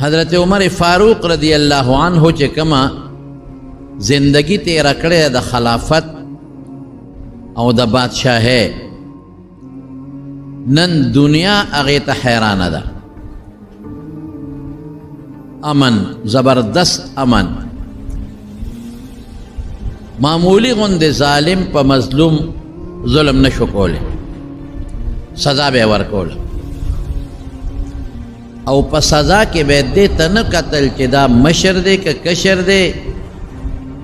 حضرت عمر فاروق رضی اللہ عنہ چې کما زندگی تیرا کړې د خلافت او د بادشاہۍ نن دنیا هغې ته حیرانه ده. امن، زبردست امن، معمولی غوندې ظالم په مظلوم ظلم نشو کولی، سزا به ورکول او په سزا کې به دې ته نه کتل چې دا مشر دی که کشر دی،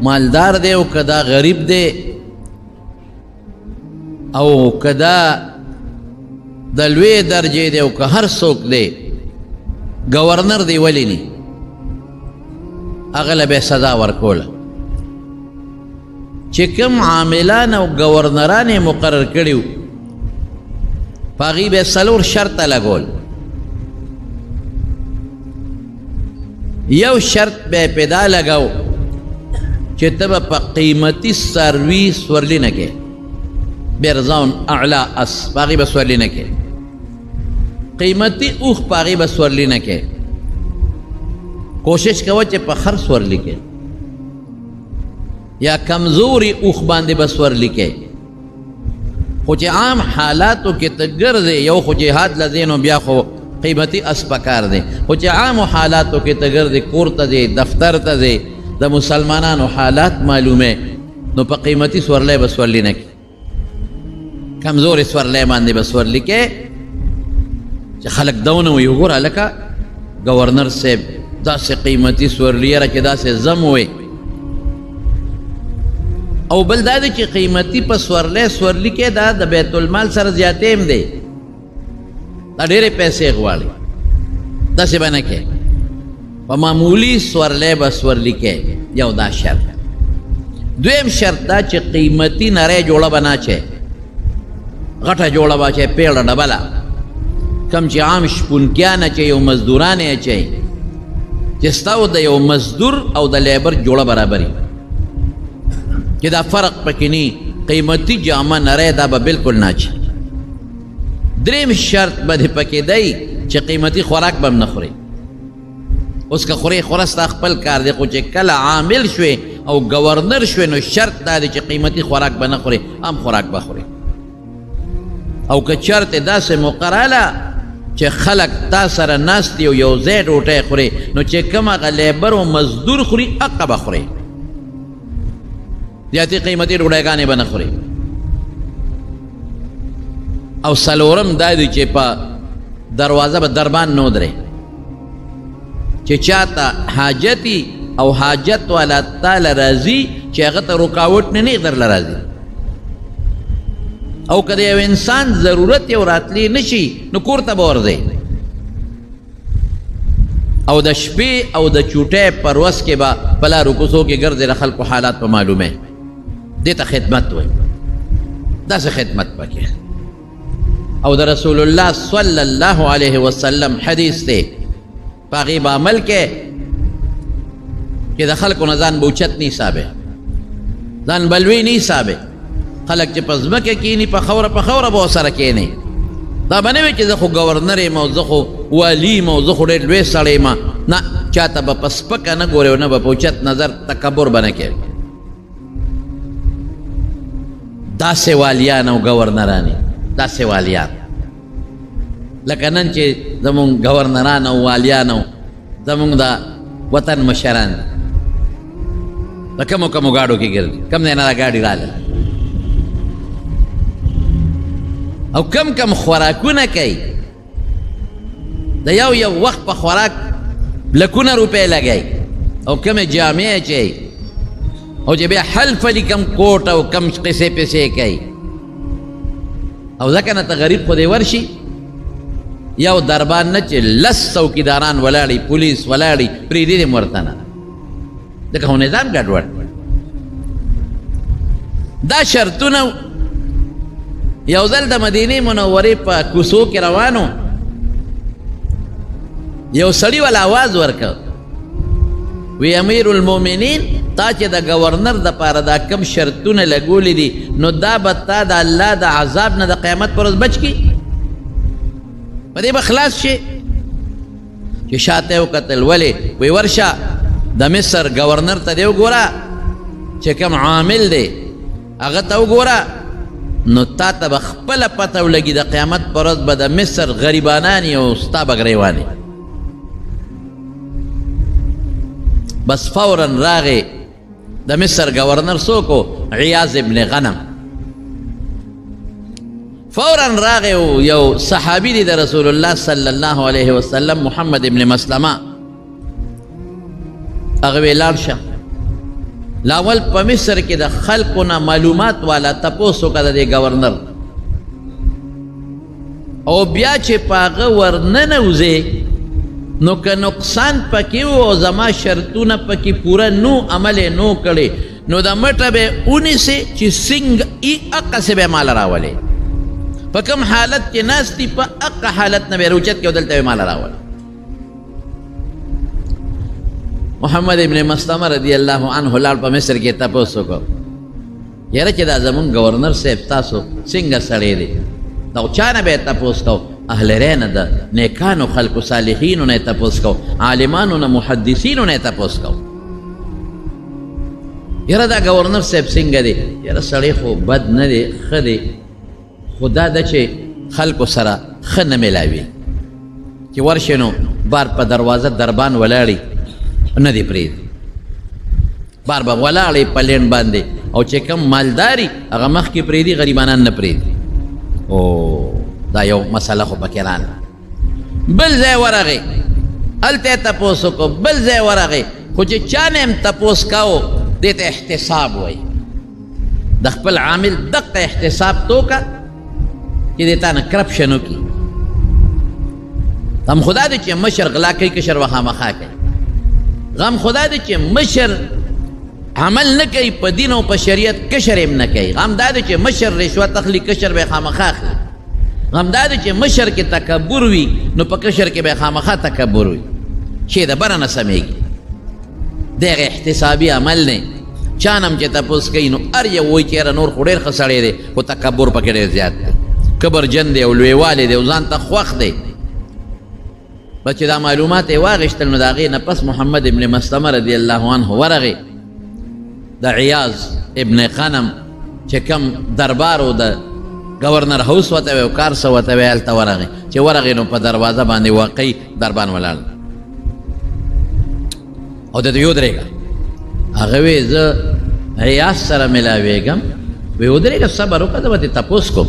مالدار دی او که دا غریب دی او که دا د لوی درجې دی او که هر څوک دی، گورنر دی ولی نی، هغه له به سزا ورکوله. چې کوم عاملان او گورنران یې مقرر کړي وو په هغې به 4 شرطه لګول. یو شرط به یې پیدا لګاو چې ته به په قیمتي څاروي سورلي نه کې، برزاون اعلا اس په هغې به سورلي نه کې، قیمتي اوښ په هغې به سورلي نه کې، کوشش کوه چې په خر سورلي کې یا کمزوري اوښ باندې به سورلي کې. خو چې عام حالاتو کې ته ګرځې، یو خو جهاد له ځې نو بیا خو قیمتي اس پکار دی، خو چې عامو حالاتو کې ته ګرځې، کور ته ځې، دفتر ته ځې، د مسلمانانو حالات معلومه نو په قیمتي سورلی به سورلي نه کې، کمزوري سورلی باندې به سورلي کې چې خلک دونه وایي وګوره هلکه گورنر صاحب داسې قیمتي سورلي یاره چې داسې زم وی. او بل دا دی چې قیمتي په سورلی کې دا د بیت المال سره زیاتې هم دی، دا ډېرې پیسې غواړي، داسې به نه کې، په معمولي سورلی به سورلي کې. یو دا شرط. دویم شرط دا چې قیمتي نری جوړه به نه اچوې، غټه جوړه به اچوې، پیړه ډبله، کم چې عام شپونکیان اچوي او مزدوران یې اچوي، چې ستا د یو مزدور او د لیبر جوړه برابري، چې دا فرق پکې نه، قیمتي جامه نری دا به بالکل نه اچي. دریم شرط به دې پکې دی چې قیمتي خوراک به هم نه خوري. اوس که خورې خوره ستا خپل کار دی، خو چې کله عامل شوې او گورنر شوې نو شرط دا دی چې قیمتي خوراک به نه خوري، عام خوراک به خوري. او که چرته داسې مقرره چې خلک تا سره ناست دي او یو ځای ډوډۍ خوري، نو چې کوم هغه لیبر او مزدور خوري هغه به خوري، زیاتې قیمتي ډوډۍ به نه خوري. او څلورم دا دی چې په دروازه به دربان نه ودرې، چې چاته حاجتي او حاجت والا تاله راځي چې هغه ته رکاوټ نه درله راځي. او که د یو انسان ضرورت یو راتلی نشي نو کور ته به ورځئ. او د شپې او د چوټۍ پر وس کې به په لارو کوڅو کې ګرځې، د خلکو حالات به معلومې. دې ته خدمت وایي، داسې خدمت پکې. او د رسول الله صلی الله علیه وسلم حدیث دی، په هغې به عمل کې چې د خلکو نه ځان به اوچت نه حسابې، ځان به لوی نه حسابې. خلک چې په ځمکه کښېني په خوره به ورسره کښېني. دا به نه وي چې زه خو گورنر یم او زه خو والي یم او زه خو ډېر لوی سړی یم. نه، چاته به په سپکه نه ګورې او نه به په اوچت نظر تکبر به نه کوې. داسې والیان او گورنران، داسې والیان لکه نن چې زمونږ گورنران او والیان او زمونږ د وطن مشران د کمو کمو ګاډو کې ګرځي، کم ځای نه دا ګاډي راغله او کم کم خوراکونه کوي. د یو وخت په خوراک لکونه روپۍ لګوي او کمې جامې اچوي او چې بیا حلف علي کم کوټ او کم قصې پیسې کوي. او ځکه نه ته غریب خو دې ورشي، یو دربان نه چې 10 څوکیداران ولاړي، پولیس ولاړي، پرېږدي دې ورته نه، ځکه خو نظام ګډوډ. دا شرطونه یو ځل د مدینې منورې په کوڅو کې روانو، یو سړي ول آواز ورکړ، وی امیر المؤمنین تا چې د گورنر د پاره دا کم شرطونه لګولې دي نو دا به تا د الله د عذاب نه د قیامت پر ورځ بچ کي، په دې به خلاص شي. چې شاته وکتل ولې وی ورشه د مصر گورنر ته دی وګوره چې کوم عامل دی هغه ته وګوره نو تا ته به خپله پته ولګي د قیامت پر ورځ به د مصر غریبانان یي او ستا به ګریوان بس فورا راغی د مصر گورنر څوک و عیاض ابن غنم فورا راغی یو صحابي دی د رسول الله صلی الله علیه وسلم محمد ابن مسلمه هغه وی لاړ شه لاول په مصر کې د خلکو نه معلومات والا تپوس وکړه د دې گورنر او بیا چې په هغه ورننوځې نو که نقصان پکې و او زما شرطونه پکې پوره نو عمل یې نو کړی نو د مټه به ونیسې چې څنګه ای اقسې به مال راولې په کوم حالت کې ناست دي په اقه حالت نه به روچت کې او دلته به مال راولې محمد ابن مسلمه رضی الله عنه لاړ په مصر کې تپوس وکړو یاره چې دا زمونږ گورنر صاحب تاسو څنګه سړی دی دا چا نه به یې تپوس کو اهل ری نه د نیکانو خلکو صالحینو نه یې تپوس کو عالمانو نه محدثینو نه یې تپوس کو یاره دا گورنر صاحب څنګه دی یاره سړی خو بد نه دی ښه دی خو دا ده چې خلکو سره ښه نه میلاوي چې ورشې نو بار په دروازه دربان ولاړي نه دی پرېږدي بار به ولاړې په لینډ باندې او چې کوم مالداري هغه مخکې پرېږدي غریبانان نه پرېږدي او دا یو مسله خو پکې رانه بل ځای ورغی هلته یې تپوس وکړو بل ځای ورغی خو چې چا نه یم تپوس کوو دې ته احتساب وایي د خپل عامل دقه احتساب تو که چې دې تا نه کرپشن وکړي غم خدا دی چې مشر غلا کوي کشر وخامخا کوي غم خدا دی چې مشر عمل نه کوي په دین او په شریعت کشر هم نه کوي غم دا دی چې مشر رشوت اخلي کشر به خامخا اخلي غم دا دی چې مشر کې تکبر وي نو په کشر کې به خامخا تکبر وي شی د بره نه سمیږي دغه احتسابي عمل نه چا نه هم چې تپوس کوي نو هر یو وایي چې یاره نور خو ډېر ښه سړی دی خو تکبر پکې ډېر زیات دی کبرجن دی او لویوالی دی او ځان ته خوښ دی بس چې دا معلومات یې واغېشتل نو د هغې نه پس محمد ابن مسلمه رضی الله عنه ورغې د عیاض ابن غنم چې کم دربار و د گورنر هاوس ورته وی او کار څه ورته وی هلته ورغې چې ورغې نو په دروازه باندې واقعي دربان ولاړ او د دوی ودرېږه هغه وی زه عیاض سره ملاوېږم وی ودرېږه صبر وکړه زه به دې تپوس کوم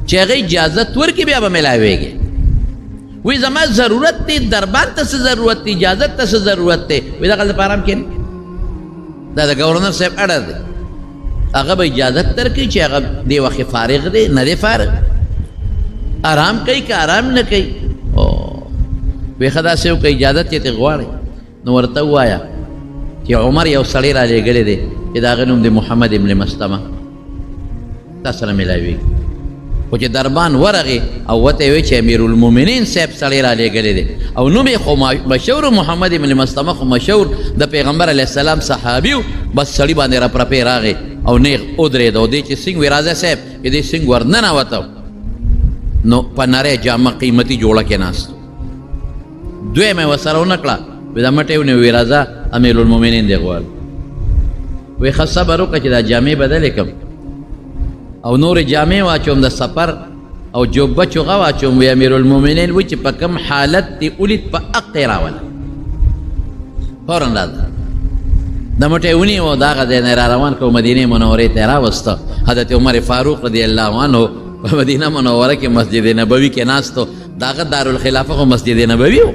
چې هغه اجازت ورکړي بیا به ملاوېږي وی زما ضرورت دی دربان ته څه ضرورت دی اجازت ته څه ضرورت دی وی دغه دلته په ارام کښېنه دا د گورنر صاحب اړه دی هغه به اجازت درکوي چې هغه دې وخت فارغ دی نه دی فارغ آرام کوي که آرام نه کوي وی ښه داسې وکړه اجازت یې ترې غواړئ نو ورته ووایه چې عمر یو سړی را لېږلی دی چې د هغه نوم دی محمد ابن مسلمه تا سره میلاوېږي خو چې دربان ورغې او ورته یې وی چې امیرالمؤمنین صاحب سړی را لېږلی دی او نوم یې خو مشهور محمد ابن مسلمه خو مشهور د پیغمبر علیه السلام صحابي و بس سړي باندې راپرپې راغی او نیغ ودرېد او دی چې سنګ وی راځه صاحب چې دی سنګ ورننوته نو په نری جامه قیمتي جوړه کې ناست دویم یې ورسره ونه کړه وی دا مټې ونیو وی راځه امیرالمؤمنین دی غواړي وی ښه صبر وکړه چې دا جامې بدلې کړم او نور جامې واچوم د سفر او جوبه چوغه واچوم وی امیرالمؤمنین وی چې په کوم حالت دې ولید په حق یې راوله فورا راځه د مټې ونیو او د هغه ځای نه را روان کړو مدینې منورې ته یې راوسته حضرت عمر فاروق رضی الله عنه په مدینه منوره کې مسجد نبوي کې ناست و د هغه دارالخلافه خو مسجد نبوي و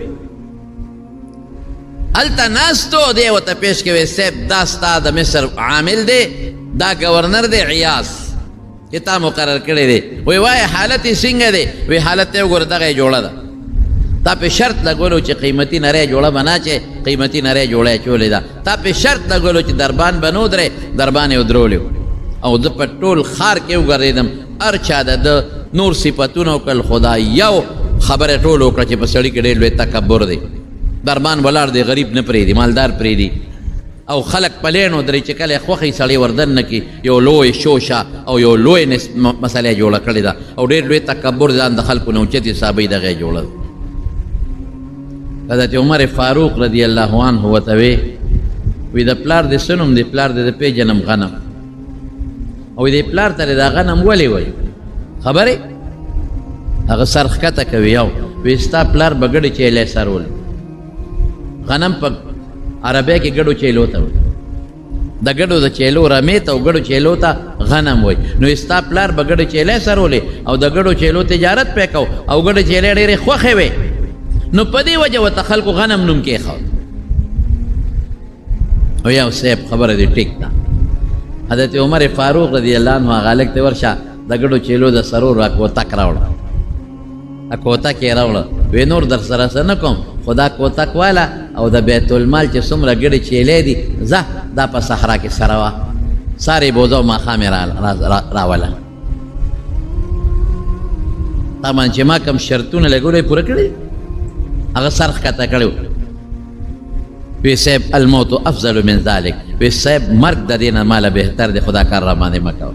هلته ناست و دی ورته پیش کوي صاحب دا ستا د مصر عامل دی دا گورنر دی عیاض چې تا مقرر کړی دی وی وایه حالت یې څنګه دی وی حالت یې وګوره دغه یې جوړه ده تا په شرط لګولو چې قیمتي نری جوړه به نه چې قیمتي نری جوړه یې چولې ده تا په شرط لګولو چې دربان به نه ودرې دربان یې ودرولي او زه په ټول ښار کې وګرځېدم هر چا د نور صفتونه وکړل خدا یو خبره ټول وکړه چې په سړي کې ډېر لوی تکبر دی دربان ولاړ دی غریب نه پرېږدي مالدار پرېږدي او خلق پلین ودرې چې کله یې خوښوي سړی وردن نه کړي یو لوی شوشه او یو لوی مسله یې جوړه کړې ده او ډېر لوی تکبر ځان د خلکو نه اوچت حسابوي دغه یې جوړه ده حضرت عمر فاروق رضی اللہ عنہ وتوی وی د پلار د سنم د پلار د پیجنم غنم او د پلار ته دا غنم ولی وای خبره هغه سرخکته کوي یو وستا پلار بغړی چیلې سرول غنم په عربی کې ګړو چیلو ته د ګړو د چیلو رمیت او ګړو چیلو ته غنم وای نو استا پلار بغړی چیلې سرولې او د ګړو چیلو تجارت پکاو او ګړو چیلې ډېرې خوخه وي نو په دې وجه وت خلکو غنم نوم کې خو او یو سیب خبره دې ټیک ده حضرت عمر فاروق رضی الله عنه غالک ته ورشه د ګړو چیلو د سرور راکو تک راوړ اکوتا کې راوړ وې نور در سره سره کوم خدا کوتا والا او د بیت المال چې څومره ګړي چیلې دي زه دا په صحرا کې سره وا ساري بوزو ما خامره راولا تمن چې ما کوم شرطونه لګولې پوره کړې هغه سرخ کته کړو وی صاحب الموت افضل من ذلك وی صاحب مرګ د دینه مال بهتر دی خدا کار را باندې مکو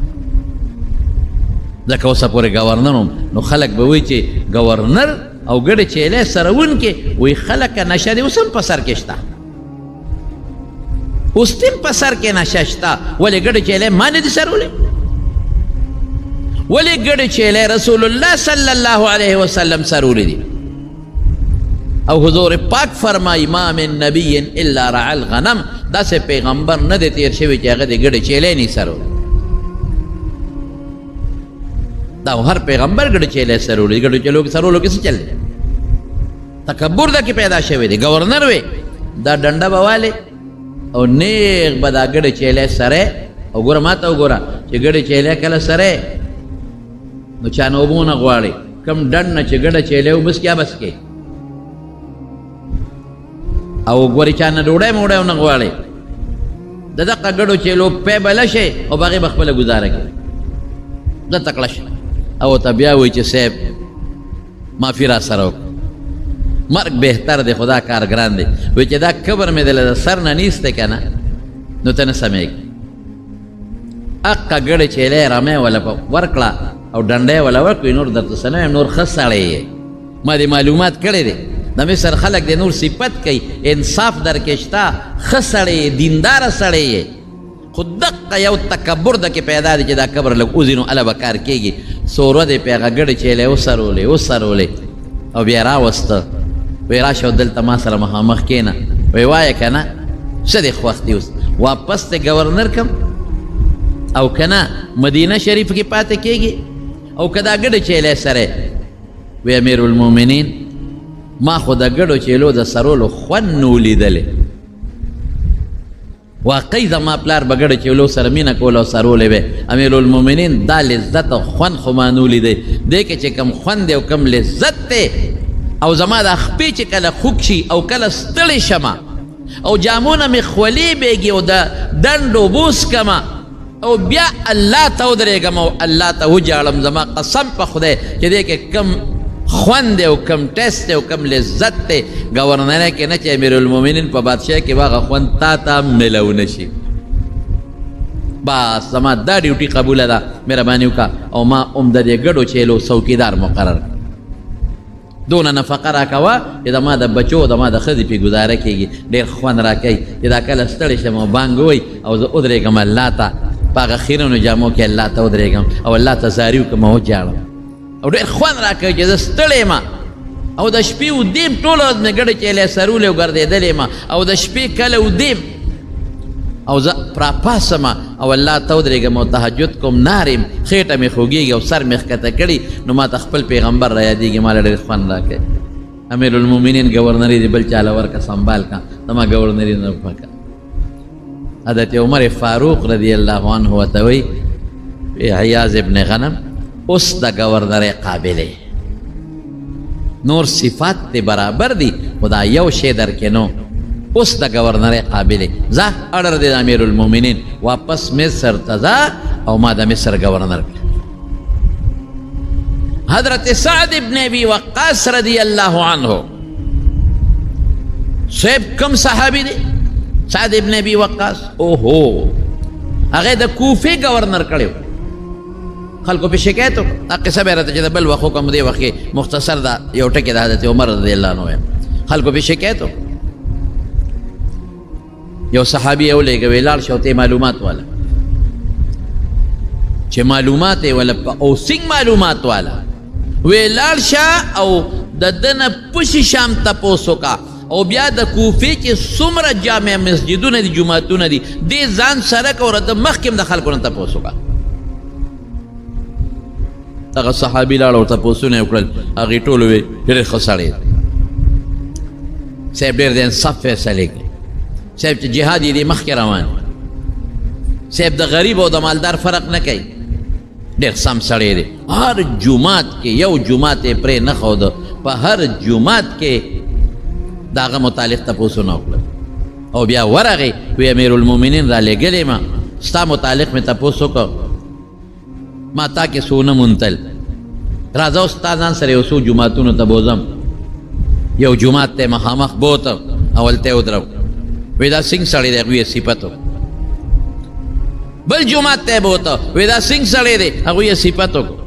ځکه اوسه پورې گورنر نو خلک به وایي چې گورنر او ګړې چیلې سرون کې وی خلک نشه دي اوسم په سر کې شته اوس تم په سر کې نشه شته ولې ګړې چیلې ما نه دي سرولې ولې ګړې چیلې رسول الله صلی الله علیه وسلم سرولې دي او حضور پاک فرمائی ما من نبی الا رعا الغنم دا سے پیغمبر نه دی تیر شوی چې هغه د ګړې چیلې نه سرول دا هر پیغمبر ګړې چیلې سرول ګړې چیلو کې سرولو کې څه چل تکبر دا کې پیدا شوی دی گورنر وی دا ډنډه بواله او نیغ به دا ګړې چیلې سره او ګوره ما ته وګوره چې ګړې چیلې کله سره نو چا نه اوبونه غواړي کم ډنډ نه چې ګړې چیلې وبس کیا بس کې او ګوري چانه ډوډۍ موډۍ نه غواړي د دغه ګړو چیلو په بل شي او باغې بخپله گزاره کوي د تکړه او ته بیا وایي چې صاحب معافي را سره وکړه مرګ بهتر دی خدا کار ګران دی وایي چې دا کبر مې د سر نه نیستی که نه نو ته نه سمېږي اقه ګړې چیلې رمې ولا ورکړه او ډنډۍ ولا ورکړې نور درته څه نه نور ښه سړی یې ما دې معلومات کړی دی د مصر خلق د نور صفت کوي انصاف در کې شته ښه سړی دینداره سړی یې خو دقه یو تکبر د کې پیدا دی چې دا کبر لږ اوځي نو هله به کار کېږي څو ورځې پې هغه ګړې چیلې وسرولې او بیا راوسته وایي راشه دلته ما سره مخامخ کښېنه وایي وایه که نه څه دې خوښ دي اوس واپس ته گورنر کم او که نه مدینه شریف کې پاتې کېږي او که دا ګړې چیلې سره وی امیر المؤمنین ما خو د ګړو چیلو د سرولو خوند نو لیدلې واقعي زما پلار به ګړو چیلو سره مینه کوله او سرولې وې امیر المؤمنین دا لذت او خوند خو ما نو لیدی دی کې چې کم خوند دی او کم لذت دی او زما د خپې چې کله خوږ شي او کله ستړی شمه او جامونه مې خولې بیږي او د ډنډ بوس کمه او بیا الله ته ودرېږم او الله ته وجاړم زما قسم په خدای چې دی کې کم خوند دی او کم ټیسټ دی او کم لذت دی گورنر کې نه چې امیر المؤمنین په بادشاہ کې واغه خوند تا ته ملو نشي بس زما دا ډیوټي قبوله ده مهرباني وکړه او ما د دې ګډو چیلو څوکیدار مقرر دونه نفقه راکوه چې زما د بچو زما د ښځې پې ګزاره کېږي ډېر خوند راکوي چې دا کله ستړی شم او بانګ ووایي او زه ودرېږم الله ته په هغه خیرنو جامو کې الله ته ودرېږم او الله ته زاري وکړم او وجاړم او ډېر خوند راکوي چې زه ستړی یم او د شپې ودیم ټوله ورځ مې ګډې چیلې سرولې او ګرځېدلې یم او د شپې کله ودیم او زه راپاسم او الله ته ودرېږم او تهجد کوم نار یم خېټه مې خوږېږي او سر مې ښکته کړي نو ما ته خپل پیغمبر را یادېږي ما له ډېر خوند راکوي امیر المؤمنین گورنري دې بل چاله ورکه سنبال کا زما گورنري نه پکه حضرت عمر فاروق رضی الله عنه ورته وایي عیاض ابن غنم اوس د گورنر قابلې نور صفات تی برابر دی خدا یو شی در کې نو اوس د گورنر قابلې ځه اړر دی د امیر المؤمنین واپس مصر ته ځه او ما د مصر گورنر حضرت سعد ابن ابی وقاص رضی الله عنه صاحب کم صحابی دی سعد ابن ابی وقاص اوهو هغه د کوفه گورنر کړو خلکو په شکایت قصه به راته چې بل وخت کوم دی وخت مختصر دا یو ټکی د حضرت عمر رضی الله عنه خلکو پې شکایت وکړو یو صحابي یې ولېږه ویې لاړ شه او ته معلومات والا چې معلومات یې ولا او څنګ معلومات والا ویې لاړ شه او د ده نه پشي شام تپوس وکړه او بیا د کوفې کې څومره جامع مسجدونه دي جوماتونه دي دې ځان سره کړه د مخکې هم د خلکو نه تپوس وکړه هغه صحابي لاړ او تپوسونه یې وکړل هغې ټولو وې ډېر ښه سړی صاحب ډېر د انصاف فیصلې کوي صاحب چې جهاد یې دې مخکې روان صاحب د غریب او د مالدار فرق نه کوي ډېر سم سړی دی هر جومات کې یو جومات یې پرې نه ښوده په هر جومات کې د هغه متعلق تپوسونه وکړل او بیا ورغې وی امیرالمؤمنین را لېږلې ما ستا متعلق مې تپوس وکړ ما تا کې څو نه مونتل راځه اوس ستا ځان سره یو څو جوماتونو ته بوځم یو جومات ته مخامخ بوته اول ته ودرو وی دا څنګه سړی دی هغوی یې صفت وکړ بل جومات ته یې بوته وی دا څنګه سړی دی هغوی یې صفت وکړو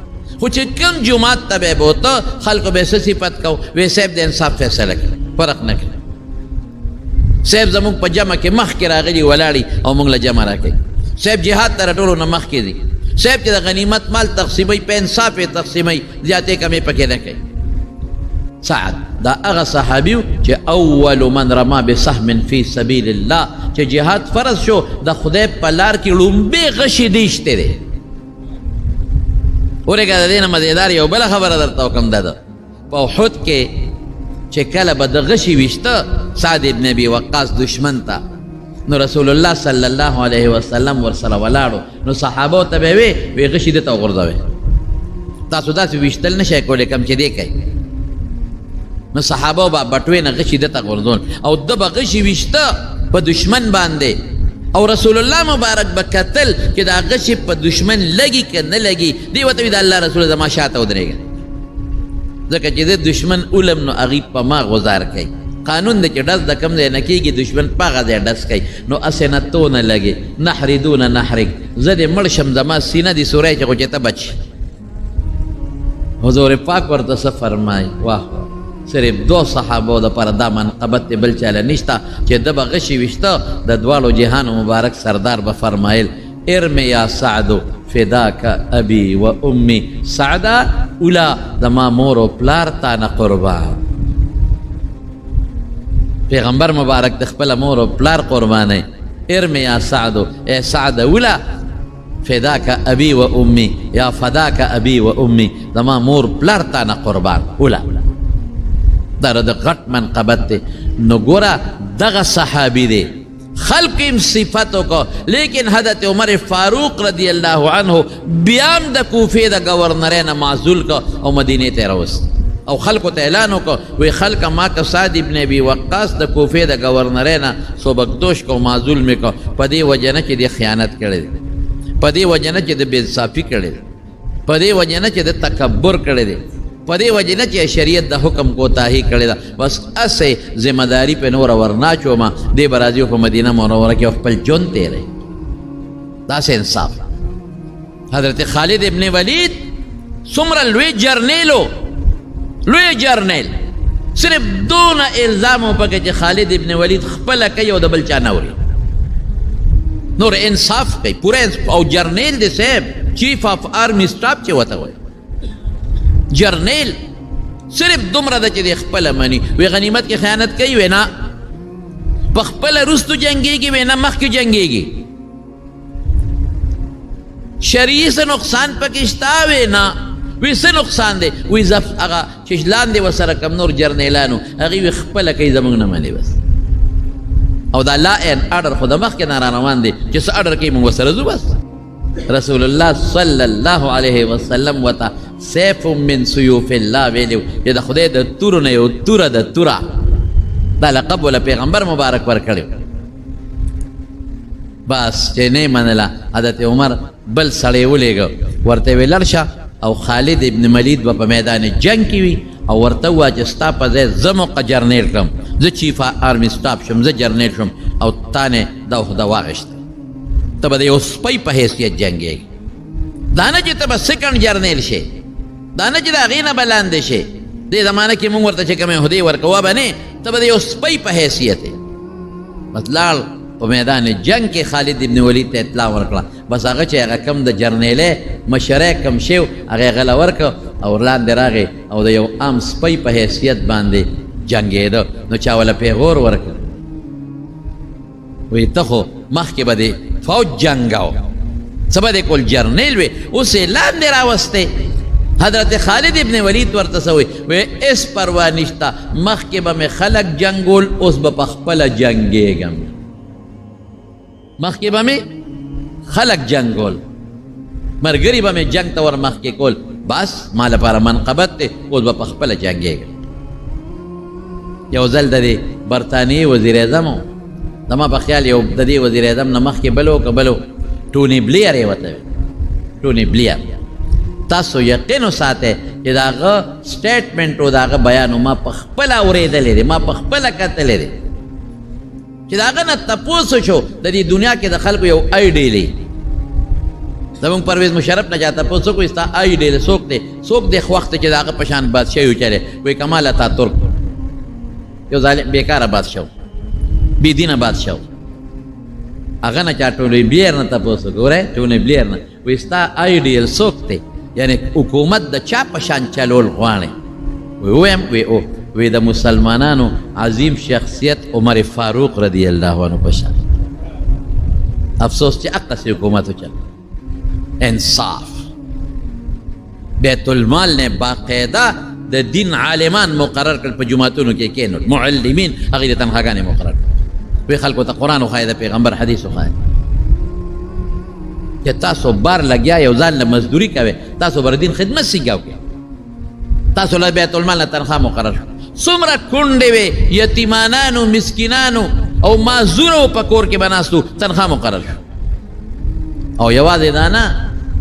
خو چې کوم جومات ته به یې بوته خلکو به یې څه صفت کو وی صاحب د انصاف فیصله کوي فرق نه کوي صاحب زموږ په جمع کې مخکې راغلي ولاړي او موږ له جمع راکوي صاحب جهاد ته راټولو نه مخکې دي صاحب چې د غنیمت مال تقسیموي په انصاف یې تقسیموي زیاتې کمې پکې نه کوي سعد دا هغه صحابي و چې اول من رما بسهم فی سبیل الله چې جهاد فرض شو د خدای په لار کې لومبې غشي دیشتې دی ورېږه د دې نه مزېدار یو بله خبره درته وکړم دا ده په احد کې چې کله به د غشي ویشته سعد ابن ابي وقاص دشمن ته نو رسول الله صلی الله علیه وسلم ورسره ولاړو نو صحابو ته به وی غشي دې ته وغورځوئ تاسو داسې ویشتل نه شئ کولی کم چې دی کوي نو صحابه به بټوې نه غشي دته غورځول او ده به غشي ویشته په دشمن باندې او رسول الله مبارک به کتل چې دا غشي په دشمن لګي که نه لګي دی ورته وي د الله رسول زما شاته ودرېږه ځکه چې د دشمن علم نو هغې په ما غزار کوي قانون دی چې ډز د کم ځای نه کېږي دشمن په هغه ځای ډز کوي نو اسې نه تو نه لګي نحردون نحرک زه دې مړ شم زما سینه دې سوری چې خو چې ته بچ حضور پاک ورته څه فرمایي واه صرف دو صحابو د پر دا منقبت بل چاله نشته چې د به غشي ویشته د دواړو جهانو مبارک سردار به فرمایل ارم یا سعد فداک ابي و امي سعدا اولا زما مور و پلار تا نه قربان پیغمبر مبارک د خپله مور و پلار قربانوي ارم یا سعد ای سعد اولا فداک ابي و امي یا فداک ابي و امي زما مور پلار تا نه قربان اولا دا د غټ منقبت دی نو ګوره دغه صحابي دی خلق یم صفت وکړو لیکن حضرت عمر فاروق رضی الله عنه بیا هم د کوفې د ګورنرۍ نه معزول که او مدینې ته یې راوست او خلکو ته اعلان وکړو وی خلکه ما که سعد ابن ابي وقاص د کوفې د ګورنرۍ نه سوبکدوش کو معزول مې کو په دې وجه نه چې د خیانت کړی دی په دې وجه نه چې د بېانصافي کړی دی په دې وجه نه چې د تکبر کړی دی په دې وجه نه چې شریعت د حکم کوتاهي کړې ده بس اسې ذمہداري پې نوره ورناچومه دې به راځي په مدینه منوره کې خپل ژوند تېروي داسې انصاف حضرت خالد ابن ولید څومره لوی جرنیل لوی جرنیل صرف دونه الزام و پکې چې خالد ابن ولید خپله کوي او د بل چا نه اوري نور انصاف کوي پوره او جرنیل دی صاحب چیف آف آرمی سټاف چې ورته وایي جرنیل صرف دومره ده چې د خپله مني وی غنیمت کې خیانت کوي وی نه په خپله وروستو جنګېږي وی نه مخکې جنګېږي شرعي څه نقصان پکې شته وی نه وی څه نقصان دی وی هغه چې لاندې ورسره کم نور جرنیلانو هغې وی خپله کوي زموږ نه مني بس او دا لا این اډر خو د مخکې نه را روان دی چې څه اډر کوي موږ ورسره ځو بس رسول الله صلی الله علیه وسلم وته سیف من سیوف الله ویلو چې د خدای د تورو نه یو توره د توره دا لقب ولا پیغمبر مبارک ورکړی بس چې نه منله حضرت عمر بل سړی ولېږه ورته ویې لړ شه او خالد ابن ولید به په میدان جنگ کې وي او ورته ووایه چې ستا په ځای زه موقع جرنیل کړم زه چیف آرمی سټاف شم زه جرنیل شم او تا نه دا عهده واخیسته ته به د یو سپی په حیثیت جنګېږي دا نه چې ته به سیکنډ جرنیل شې دا نه چې د هغې نه به لاندې شې دې زمانه کې مونږ ورته چې کومې هدیې ورکوه به نه، ته به د یو سپی په حیثیت یې. بس لاړ په میدان جنگ کې خالد ابن ولید ته اطلاع ورکړه، بس هغه چې هغه کم د جرنیلۍ مشری کم شو هغه غله ورکړه او لاندې راغی او د یو عام سپی په حیثیت باندې جنګېده. نو چا وله پیغور ورکړه، وی ته خو مخکې به د فوج جنګاو، څه به دې کول جرنیل وې، اوس یې لاندې راوستی. حضرت خالد ابن ولید ورته څه وی، وی اس پروا نشته، مخکې به مې خلک جنګول، اوس به په خپله جنګېږم. مخکې به مې خلک جنګول، ملګري به مې جنګ ته ور مخکې کول، بس ما لپاره منقبت دی، اوس به په خپله جنګېږم. یو ځل د دې برطانیې وزیر اعظم و، زما په خیال یو د دې وزیر اعظم نه مخکې بل و که بل و، ټوني بلیر یې ورته وی، ټوني بلیر. تاسو یقین وساتئ چې د هغه سټیټمنټ و د هغه بیان ما په خپله اورېدلی دی، ما په خپله کتلی دی چې د هغه نه تپوس وشو د دې دنیا کې د خلکو یو ایډیل. زمونږ پرویز مشرف نه چا تپوس وکړو ستا ایډیل څوک دی، څوک دی خوښ دی چې د هغه په شان بادشاهي وچلی، وایي کمال اتاتورک، یو ظالم بیکاره بادشاه و، بېدینه بادشاه و. هغه نه چا ټوني بلیر نه تپوس وکړو، ګورئ ټوني بلیر نه، وایي ستا ایډیل څوک دی، یعنی حکومت د چا په شان چلول غواړي؟ ویم وی او وی د مسلمانانو عظیم شخصیت عمر فاروق رضی الله عنه په شان. افسوس چې اقصی حکومت وچل، انصاف. بیت المال نے باقاعده د دین عالمان مقرر کړ، په جماعتونو کې کېنول معلمین، هغې د تنخواګانې مقرر کړ، وی خلکو ته قرآن وښایه، د پیغمبر حدیث وښایه چې تاسو بار لګیا یو ځان له مزدوري کوئ، تاسو به د دین خدمت سیګاو کوئ، تاسو له بیت المال نه تنخوا مقرر شو. څومره کونډې وې، یتیمانانو، مسکینانو او معذورو په کور کې به ناستو، تنخوا مقرر شو. او یوازې دا نه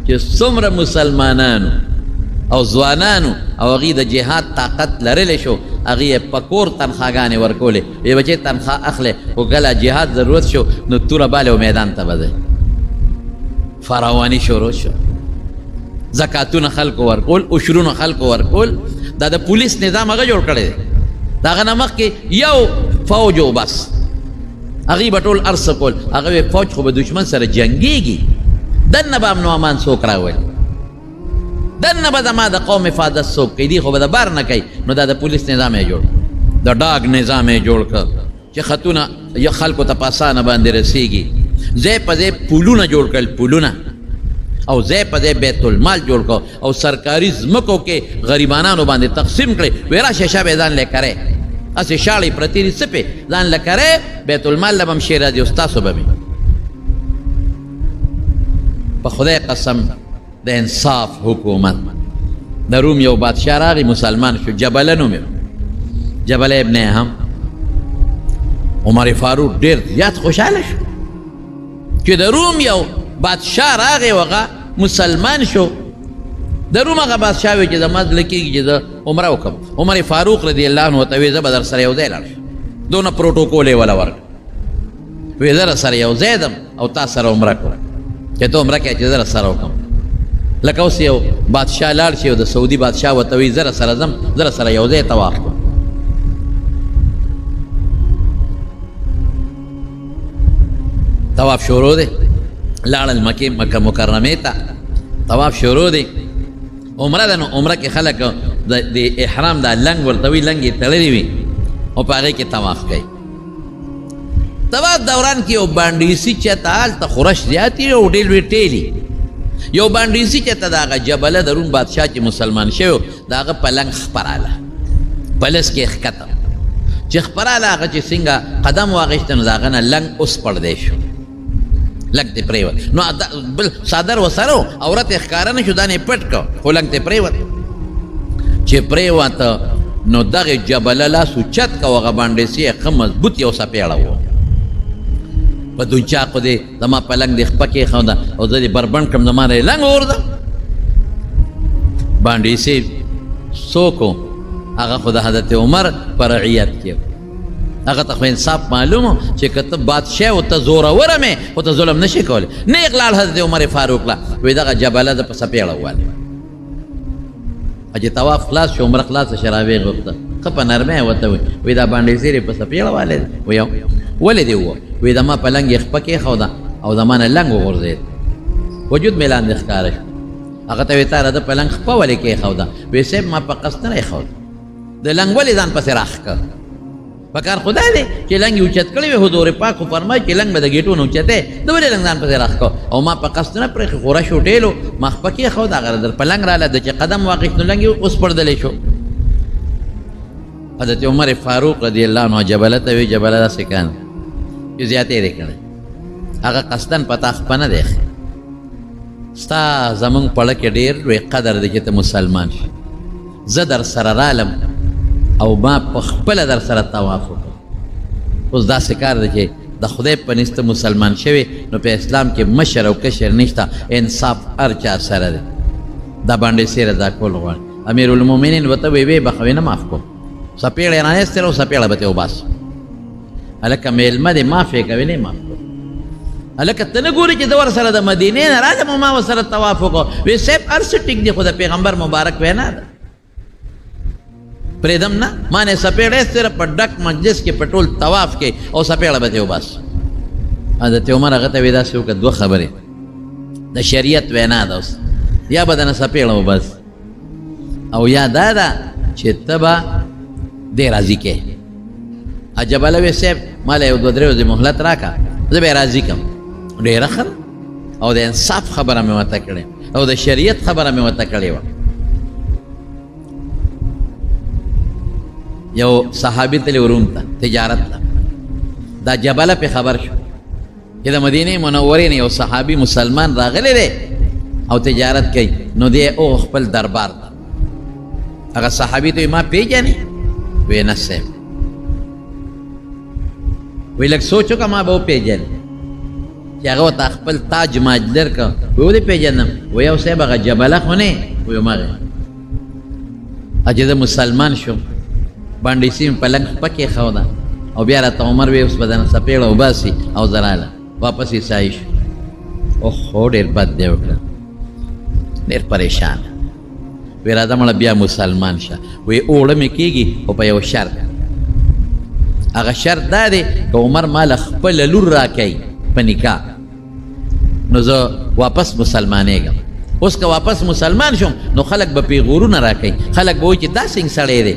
چې څومره مسلمانانو او ځوانانو او هغې د جهاد طاقت لرلی شو، هغې یې په کور تنخواګانې ورکولې، وی بچې تنخوا اخلې، خو کله جهاد ضرورت شو نو توره بالې و میدان ته به ځئ. فراواني شروع شو، زکاتونه خلکو ورکول، عشرونه خلکو ورکول. دا د پولیس نظام هغه جوړ کړی دی، د هغه نه مخکې یو فوج و بس، هغې به ټول ارڅه کول. هغه وی فوج خو به دشمن سره جنګېږي، دننه به امن و امان څوک راولي، دننه به زما د قوم حفاظت څوک کوي، دي خو به د بار نه کوي. نو دا د پولیس نظام یې جوړ، د ډاګ نظام یې جوړ کړ چې خطونه یا خلکو ته په اسانه باندې رسېږي. ځای په ځای پولونه جوړ کړل، پولونه، او ځای په ځای بیت المال جوړ کړ، او سرکاري ځمکو کې غریبانانو باندې تقسیم کړئ. وی راشه شابې ځان لی کرئ، هسې شاړې پرتې دي څه پې ځان له کرئ، بیت المال له به هم شی راځي او ستاسو به مې. په خدای قسم د انصاف حکومت. د روم یو بادشاه راغی، مسلمان شو، جبله نوم یې، جبله ابن هم. عمر فاروق ډېر زیات خوشحاله شو چې د روم یو بادشاه راغی او هغه مسلمان شو. د روم هغه بادشاه وی چې زما زړه کېږي چې زه عمره وکړم. عمر فاروق رضی الله عنه ورته وی زه به در سره یو ځای لاړ شم، دونه پروټوکول یې وله ورکړ، وی زه در سره یو ځای ځم او تا سره عمره کړم چې ته عمره کوې چې زه در سره وکړم. لکه اوس یو بادشاه لاړ شي او د سعودي بادشاه ورته وی زه در سره ځم، زه در سره یو ځای طواف کړم. طواف شروع دی، لاړل مکه مکرمې ته، طواف شروع دی. عمره ده، نو عمره کې خلک د احرام دا لنګ ورته وي، لنګ یې تړلی وي او په هغې کې طواف کوي. طواف دوران کې یو بانډیسي چېرته هلته خورش زیات وي او ډېر لوی ټیلي. یو بانډیسي چېرته د هغه جبله د روم بادشاه چې مسلمان شوی و، د هغه پلنګ خپراله، پلس کې ښکته چې خپراله، هغه چې څنګه قدم واخیسته نو د هغه نه لنګ اوس پړدی شو، لږ دې پرېوت. نو بل څادر ورسره و، عورت یې ښکاره نه شو، ځان یې پټ کړ، خو لږ دې پرېوت. چې پرېوته نو دغې جبله لاس اوچت کړ، هغه بانډیسي یې ښه مضبوط یو څپېړه و، په دونچاقو دې زما پلنګ دې خپه کېښوده او زه دې بربنډ کړم، زما نه یې لنګ وغورځه. بانډیسي څوک و؟ هغه خو د حضرت عمر په رعیت کې و. هغه ته خو انصاف معلوم و چې که ته بادشاه و ته زوروره مې، خو ته ظلم نشي کولی. نیغ لاړ حضرت عمر فاروق له، وایي دغه جبله ده په څپېړه ووالې، چې طواف خلاص شو عمره خلاصه شرابې غوښته ښه په نرمۍ ورته وي دا باندې زیرې په سپېړه والی دی ویو ولې دې ووه وایي د ما په لنګ یې خپه کېښوده او د ما نه لنګ وغورځېد وجود مې لاندې ښکاره شو هغه ته وایي تا د په لنګ خپه ولې کېښوده وایي صاحب ما په قصد نه ایښود د لنګ ولې ځان پسې راښکه په کار خدا دی چې لنګ یې اوچت کړی وي حضور پاک خو فرمایي چې لنګ به د ګېټو نه اوچت دی د ولې لنګ ځان پسې راښکه او ما په قصد نه پرېښې خو رش وټېلو ما خپه کېښود هغه در په لنګ راله د چې قدم واخیست نو لنګ یې اوس پړدلی شو حضرت عمر فاروق رضی الله عنه جبله ته وی جبله داسې کان چې زیاتې دی کړی هغه قصدن پتا خپه نه دی ستا زمونږ پړه کې ډېر لوی قدر دی چې ته مسلمان شي زه در سره رالم او ما په خپله در سره طواف وکړم اوس داسې کار دی چې د خدای په نسته مسلمان شوی نو په اسلام کې مشر او کشر نشته انصاف هر چا سره دی دا باندې سیره دا کول غواړي امیرالمؤمنین ورته وی بخوې نه معاف کوم سپېړه یې رانیستله او سپېړه به ترې وباسو هلکه میلمه دې معاف یې کوې نه معاف کوم هلکه ته نه ګورې چې د ورسره د مدینې نه راځم او ما ورسره طواف وکړو وی صاحب هر څه ټیک دی خو د پیغمبر مبارک وینا ده پرېږدم نه ما نه سپېړه ایستله په ډک مجلس کې په ټول طواف کې او سپېړه به ترې وباسو حضرت عمر هغه ته وی داسې وکړه دوه خبرې د شریعت وینا ده اوس یا به دنه سپېړه وباسي او یا دا ده چې ته به دې راضي کې جبله وی صاحب ما له یو دوه درې ورځې مهلت راکړه زه به یې راضي کړم ډېره ښه او د انصاف خبره مې ورته کړې او د شریعت خبره مې ورته کړې وه یو صحابي تللی روم ته تجارت ته دا جبله پې خبر شو چې د مدینې منورې نه یو صحابي مسلمان راغلی دی او تجارت کوي نو دی او خپل دربار ته هغه صحابي ته ما پیژنې وی نه صاحب وی لږ سوچ وکړه ما به وپېژنې چې هغه ورته خپل تاج ماج لر کړه وی ولې پېژنم وی یو صاحب هغه جبله خو نه وی همغې چې زه مسلمان شوم باندې سیم په لنګ خپه کېښوده او بیا راته عمر وی اوس به دنه سپېړه وباسي او زه راله واپس عیسایي شو اوهو ډېر بد دی وکړه ډېر پریشان وی راځه مړه بیا مسلمان شه وی اوړه مې کېږي خو په یو شرط هغه شرط دا دی که عمر ما له خپله لور راکوي په نکاح نو زه واپس مسلمانېږم اوس که واپس مسلمان شم نو خلک به پې غورونه راکوي خلک به وایي چې دا څنګه سړی دی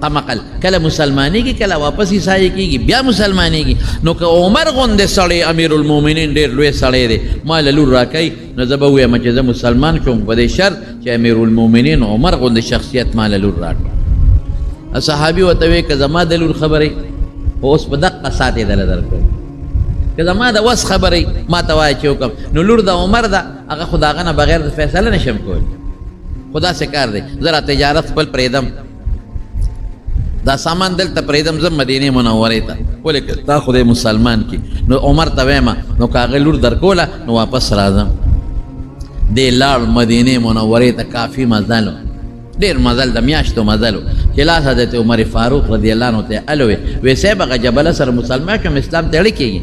قمقل کله مسلمانېږي کله واپس عیسایي کېږي بیا مسلمانېږي نو که عمر غوندې سړی امیرالمؤمنین ډېر لوی سړی دی ما له لور راکوي نو زه به ووایم چې زه مسلمان شوم په دې شرط چې امیرالمؤمنین عمر غوندې شخصیت ما له لور راکړه صحابي ورته وایي که زما د لور خبرې خو اوس په دقه ساعت یې دله درکړم که زما د وس خبرې ما ته وایه چې وکړم نو لور د عمر ده هغه خو د هغه نه بغیر د فیصله نشم کولی خو داسې کار دی زه را تجارت خپل پرېږدم دا سامان دلته پرېږدم زه مدینې منورې ته ولې دا خدای مسلمان کی نو عمر ته وایم نو که هغې لور درکوله نو واپس راځم دې لاړ مدینې منورې ته کافي مزل ډېر مزل د میاشتو مزل چې لاس حضرت عمر فاروق رضی الله عنه ته الوې وی صاحب هغه جبله سره مسلمان شم اسلام ته اړه کېږي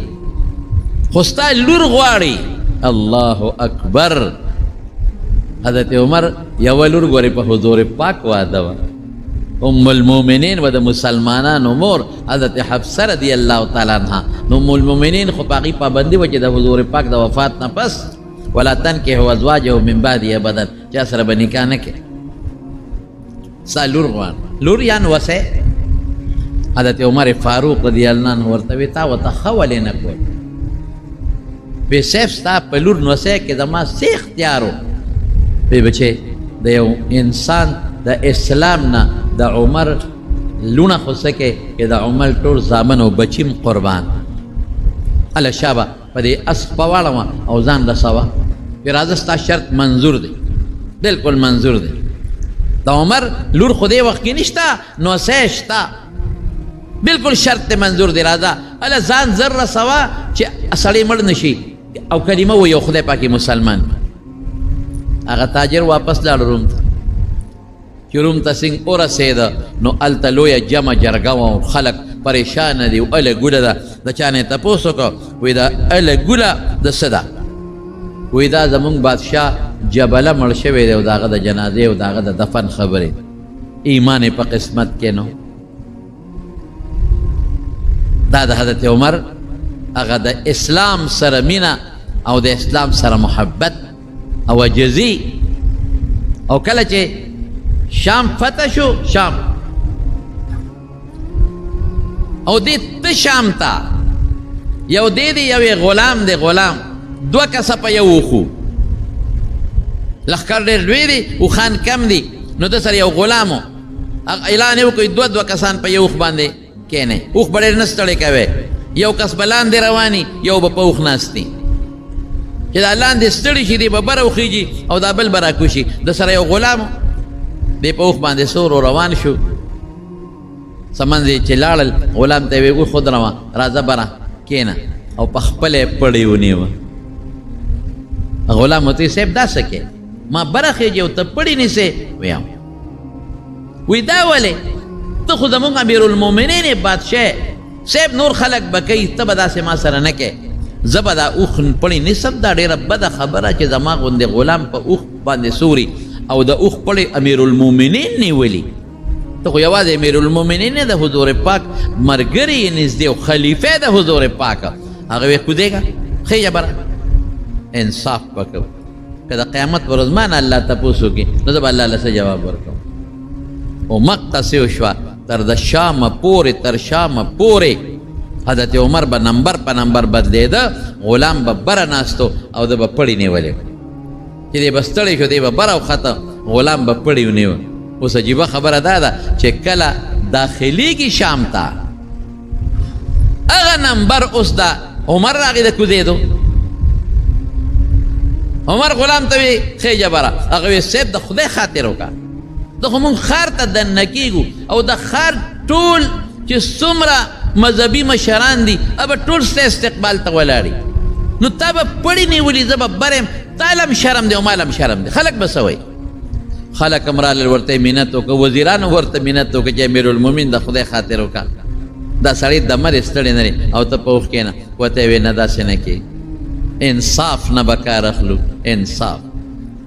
خو ستا لور غواړي الله اکبر حضرت عمر یوه لور ګورې په حضور پاک واده وه ام المؤمنین و د مسلمانانو مور حضرت حفصه رضی الله تعالی عنها نو ام المؤمنین خو په هغې پابندي وه چې د حضور پاک د وفات نه پس ولا تنکحوا ازواجه من بعده ابدا چا سره به نکاح نه کوي ستا لور غواړه لور یان وسې حضرت عمر فاروق رضی الله عنه ورته وی تا ورته ښه ولې نه کوې وی صاحب ستا په لور نوسۍ کې زما څه اختیار و وی بچې د یو انسان د اسلام نه د عمر لونه خو څه کې چې د عمر ټول زامن او بچیم قربان هله شابه په دې اس په واړوه او ځان رسوه وی راځه ستا شرط منظور دی بلکل منظور دی د عمر لور خو دې وخت کې نشته نوسۍ شته بلکل شرط منظور دی راځه هله ځان زر رسوه چې سړی مړ نه شي او کلمه وایي او خدای پاکې مسلمان هغه تاجر واپس لاړ روم ته چې روم ته څنګه ورسېده نو هلته لویه جمع جرګه وه او خلک پریشانه دي او اله ګوله ده د چا نه یې تپوس وکړه وایي دا اله ګوله د څه ده وایي دا زمونږ بادشاه جبله مړ شوی دی او د هغه د جنازې او د هغه د دفن خبرې ایمان په قسمت کې نو دا د حضرت عمر هغه د اسلام سره مینه او د اسلام سره محبت او عجزي او کله چې شام فتح شو شام او دې ته شام ته یو دی یو غلام دی غلام دوه کسه په یو وخو لښکر ډېر لوی دی اوښان کم دي نو ده سره یو غلام و اعلان یې وکړئ دوه کسان په یو اوښ باندې کښېنئ اوښ به ډېر نه ستړی کوی یو کس به لاندې رواني یو به په اوښ ناست دي چې دا لاندې ستړي شي دی به بره وخیږي او دا بل به راکوشي ده سره یو غلام و دی په اوښ باندې سور روان شو څه منځ یې چې لاړل غلام ته یې ویې اوښ ودروه راځه بره کښېنه او په خپله یې پړې ونیوه غلام ورته صاحب دا څه کې ما بره خیږي او ته پړې نیسې ویم وی دا ولې ته خو زمونږ امیرالمؤمنین یې بادشاه صاحب نور خلک به کوي ته به داسې ما سره نه کوې زه به دا اوښ پړې نیسم دا ډېره بده خبره چې زما غوندې غلام په اوښ باندې سوري او د اوښ پړې امیرالمؤمنین نیولي ته خو یوازې امیرالمؤمنین نه د حضور پاک ملګری یې نږدې او خلیفه د حضور پاک هغه ویې کودېږه خیږه بره انصاف وکړو که د قیامت پر ورځ ما نه الله تپوس وکړي نو زه به الله له څه جواب ورکوم او مقطع وشوه تر د شامه پورې تر شامه پورې حضرت عمر به نمبر په نمبر بدلېده غلام به بره ناستو او ده به پړې نیولې چې دی به ستړی شو دی به بره وخته غلام به پړې ونیوه اوس عجیبه خبره دا ده چې کله داخلیږي شام ته هغه نمبر اوس د عمر راغی د کوزېدو عمر غلام ته وی خیجه بره هغه وی صاحب د خدای خاطر وکړه د خو مونږ ښار ته دننه کېږو او د ښار ټول چې څومره مذهبي مشران دي هغه ټول ستا استقبال ته ولاړي نو تا به پړې نیولي زه به بره یم تا لم شرم دی او ما لم شرم دی خلک به څه وایي خلک هم رالل ورته منت وکړه وزیرانو ورته منت وکړه چې امیرالمؤمنین د خدای خاطر وکړه دا سړی دمه دې ستړی نه دی او ته په اوښ کښېنه ورته یې ویې نه داسې نه کېږي انصاف نه به کار اخلو انصاف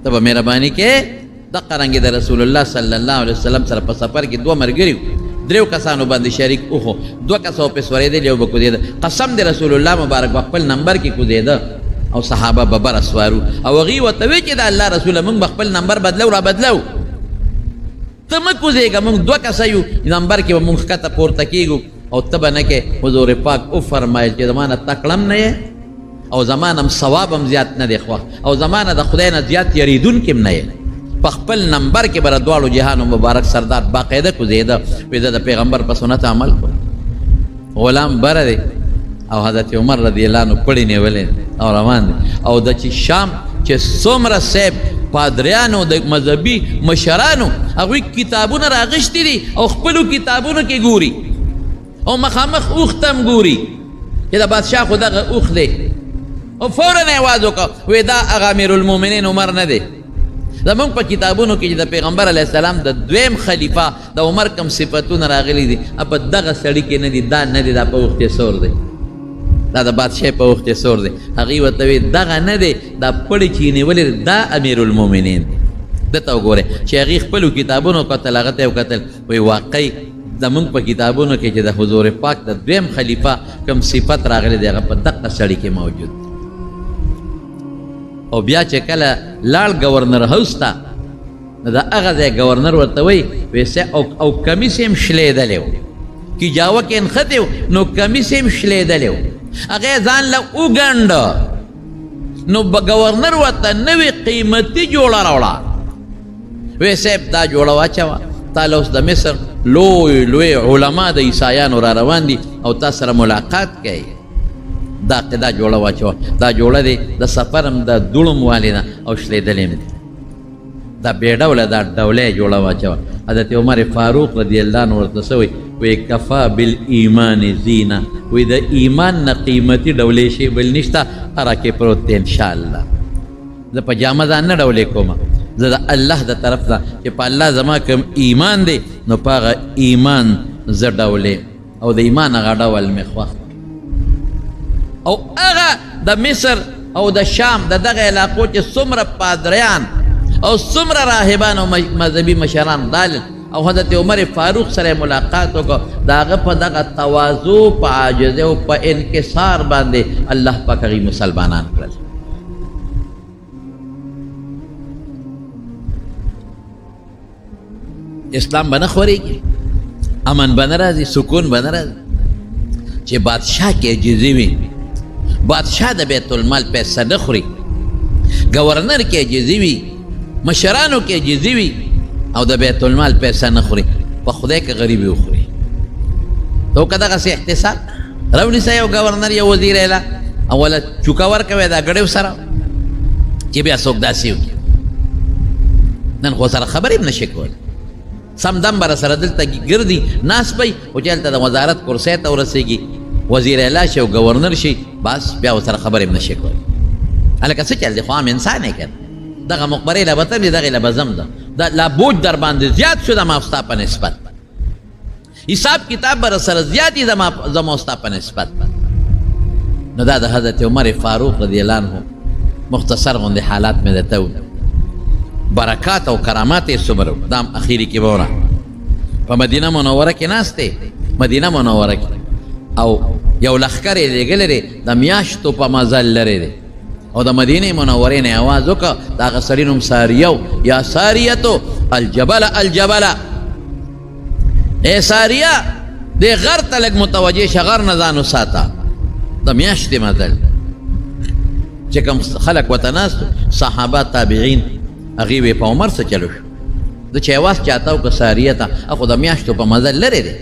ته به مهرباني کې دقه رنګې د رسول الله صلی الله علیه وسلم سره په سفر کې دوه ملګري دریو کسانو باندې شریک اوخو دوه کسو پې سورېدل یو به کوزېده قسم د رسول الله مبارک په خپل نمبر کې کوزېده او صحابه به بره سوارو او هغوی ورته وی چې د الله رسوله موږ به خپل نمبر بدلو را بدلو ته مه کوزېږه موږ دوه کسه یو نمبر کې به موږ ښکته پورته کېږو او ته به نه کې حضور پاک وفرمایل چې زما نه تکړه نه یې او زما نه ثواب هم زیات نه دی خوښ او زما نه د خدای نه زیات یریدونکي هم نه یې په خپل نمبر کې به د دواړو جهانو مبارک سردار باقاعده کوزېده وی زه د پیغمبر په سنت عمل کوم غلام بره دی او حضرت عمر رضی الله عنه پړې نیولې او روان دی او د چې شام چې څومره صاحب پادریانو د مذهبي مشرانو هغوی کتابونه راغشتي دي او خپلو کتابونو کې ګوري او مخامخ اوښ ته هم ګوري چې د بادشاه خو دغه اوښ دی او فوراً یې اواز وکړه وی دا هغه امیرالمؤمنین عمر نه دی زمونږ په کتابونو کې چې د پیغمبر علیه السلام د دویم خلیفه د عمر کم صفتونه راغلي دي په دغه سړي کې نه دي دا نه دی دا په اوښ کې سور دی دا د بادشاه په اوښ کې سور دی هغوی ورته وی دغه نه دی دا پړې چې یې نیولې دا امیرالمؤمنین دی دته وګورئ چې هغې خپلو کتابونو کتل هغه ته یې وکتل وی واقعي زمونږ په کتابونو کې چې د حضور پاک د دویم خلیفه کم صفت راغلی دی هغه په دغه سړي کې موجود او بیا چې کله لاړ گورنر هاوس ته نو د هغه ځای گورنر ورته وایي او کمیس یې هم شلیدلی و که جاوه کې نښتی و نو کمیس یې هم شلیدلی و هغه یې ځان له وګنډه نو گورنر ورته نوې قیمتي جوړه راوړه وی صاحب دا جوړه واچوه تا له اوس د مصر لوی لوی علما د عیسایانو را روان دي او تا سره ملاقات کوي دا جوړه واچوه دا جوړه دی د سفر هم د دوړم والې نه او شلیدلې هم دی دا بې ډوله دا ډوله یې جوړه واچوه حضرت عمر فاروق رضی الله عنه ورته څه وایي وی کفا بالایمان زینه وی د ایمان نه قیمتي ډولې شی بل نشته هره کې پروت دی انشاءالله زه په جامه ځان نه ډولې کومه زه د الله د طرف نه چې په الله زما کوم ایمان دی نو په هغه ایمان زه ډولې او د ایمان هغه ډول مې خوښ او هغه د مصر او د شام د دغه علاقو چې څومره پادریان او څومره راهبان او مذهبي مشران دال او حضرت عمر فاروق سره ملاقات وکړه د هغه په دغه تواضع په عاجزۍ او په انکسار باندې الله پاک هغوی مسلمانان کړل. اسلام به نه خورېږي، امن به نه راځي، سکون به نه راځي چې بادشاه کې عجزي وي. بادشاه د بیت المال پیسه نه خوري، گورنر کې عجزي وي، مشرانو کې عجزي وي او د بیت المال پیسه نه خوري، په خدای کې غریبي وخوري. تو که دغسې احتساب راونیسه یو گورنر یا وزیر اعلی اوله چوکه ورکوئ دا ګړیو سره چې بیا څوک داسې وکړي. نن خو سره خبرې هم نشي کولی، سم دم به راسره دلته ګرځي ناست به خو چې هلته د وزارت کرسۍ ته ورسېږي وزیر اعلی شي او گورنر شي بس بیا ورسره خبرې هم نشي کولی. هلکه څه چل دی خو عام انسان یې که دغه مقبرې له به تم دي دغې له به ځم ده لا بوج در باندې زیات شو زما او ستا په نسبت، حساب کتاب به راسره زیات دي زما او ستا په نسبت. نو دا د حضرت عمر فاروق رضی الله عنه مختصر غوندې حالات مې درته و، برکات او کرامات یې څومره دا هم اخیري کې به وره. په مدینه منوره کې ناست دی، مدینه منوره کې او یو لښکر یې لېږلی دی د میاشتو په مزل لرې دی او د مدینې منورې نه آواز وکړه د هغه سړي نوم ساریه و، یا ساریتو الجبل الجبل، ای ساریه دې غر ته لږ متوجه شه، غر نه ځان وساته. د میاشتې مزل چې کوم خلک ورته ناست صحابه تابعین هغوی وې په عمر څه چلو شو، د چې اواز چاته وکړه ساریه ته خو د میاشتو په مزل لرې دی،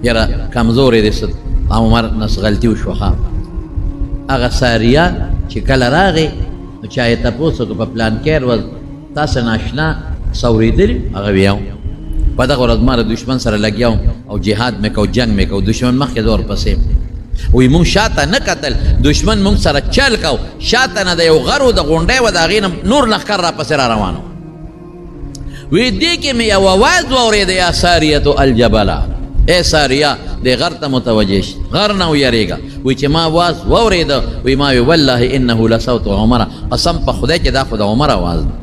یاره کمزوری دی څه عمر نس غلطي وشوه. ښه هغه ساریه چې کله راغی نو چا یې تپوس وکړو په پلان کې ورځ تاسو ناشنا څه اورېدلي؟ هغه ویاو په دغه ورځ ما د دشمن سره لګیا وم او جهاد مې کو، جنګ مې کو، دشمن مخکې زه ورپسې وی مونږ شاته نه کتل، دشمن مونږ سره چل کو، شاته نه د یو غر و د غونډۍ و د هغې نه نور لښکر راپسې را روان و. وی دې کې مې یو اواز واورېده یا ساریتو الجبله، ای ساریه دې غر ته متوجه شي، غر نه ویرېږه. وی چې ما اواز واورېده وی ما وی والله انه لصوت عمره، قسم په خدای چې دا خو د عمر اواز ده.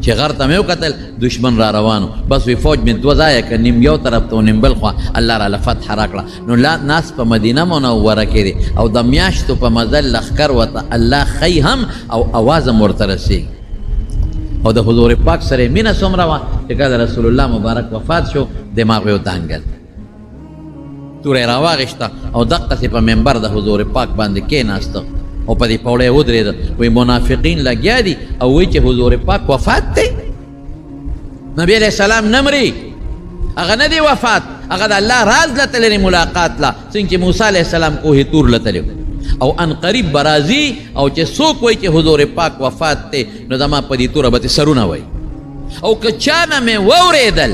چې غر ته مې وکتل دشمن را روانو، بس وی فوج مې دوه ځایه که نیم یو طرف ته و نیم بل خوا، الله راله فتح راکړه. نو ناس په مدینه منوره کې دی او د میاشتو په مزل لښکر ورته الله ښیي هم او اواز هم ورته رسېږي. او د حضور پاک سره مینه څومره وه چې کله رسول الله مبارک وفات شو دماغ یې وتانګل، توره یې راواغېسته او دقسې په منبر د حضور پاک باندې کېناسته او په دې پوړه یې ودرېده. وایي منافقین لګیا دي او وایي چې حضور پاک وفات دی، نبی علیه السلام نه مري، هغه نه دی وفات، هغه د الله راز له تللی ملاقات له، څنګه چې موسی علیه السلام کوه تور له تللی او ان قریب به راځي او چې څوک وایي چې حضور پاک وفات دی نو زما په دې توره به تې سرونه وایي. او که چا نه مې واورېدل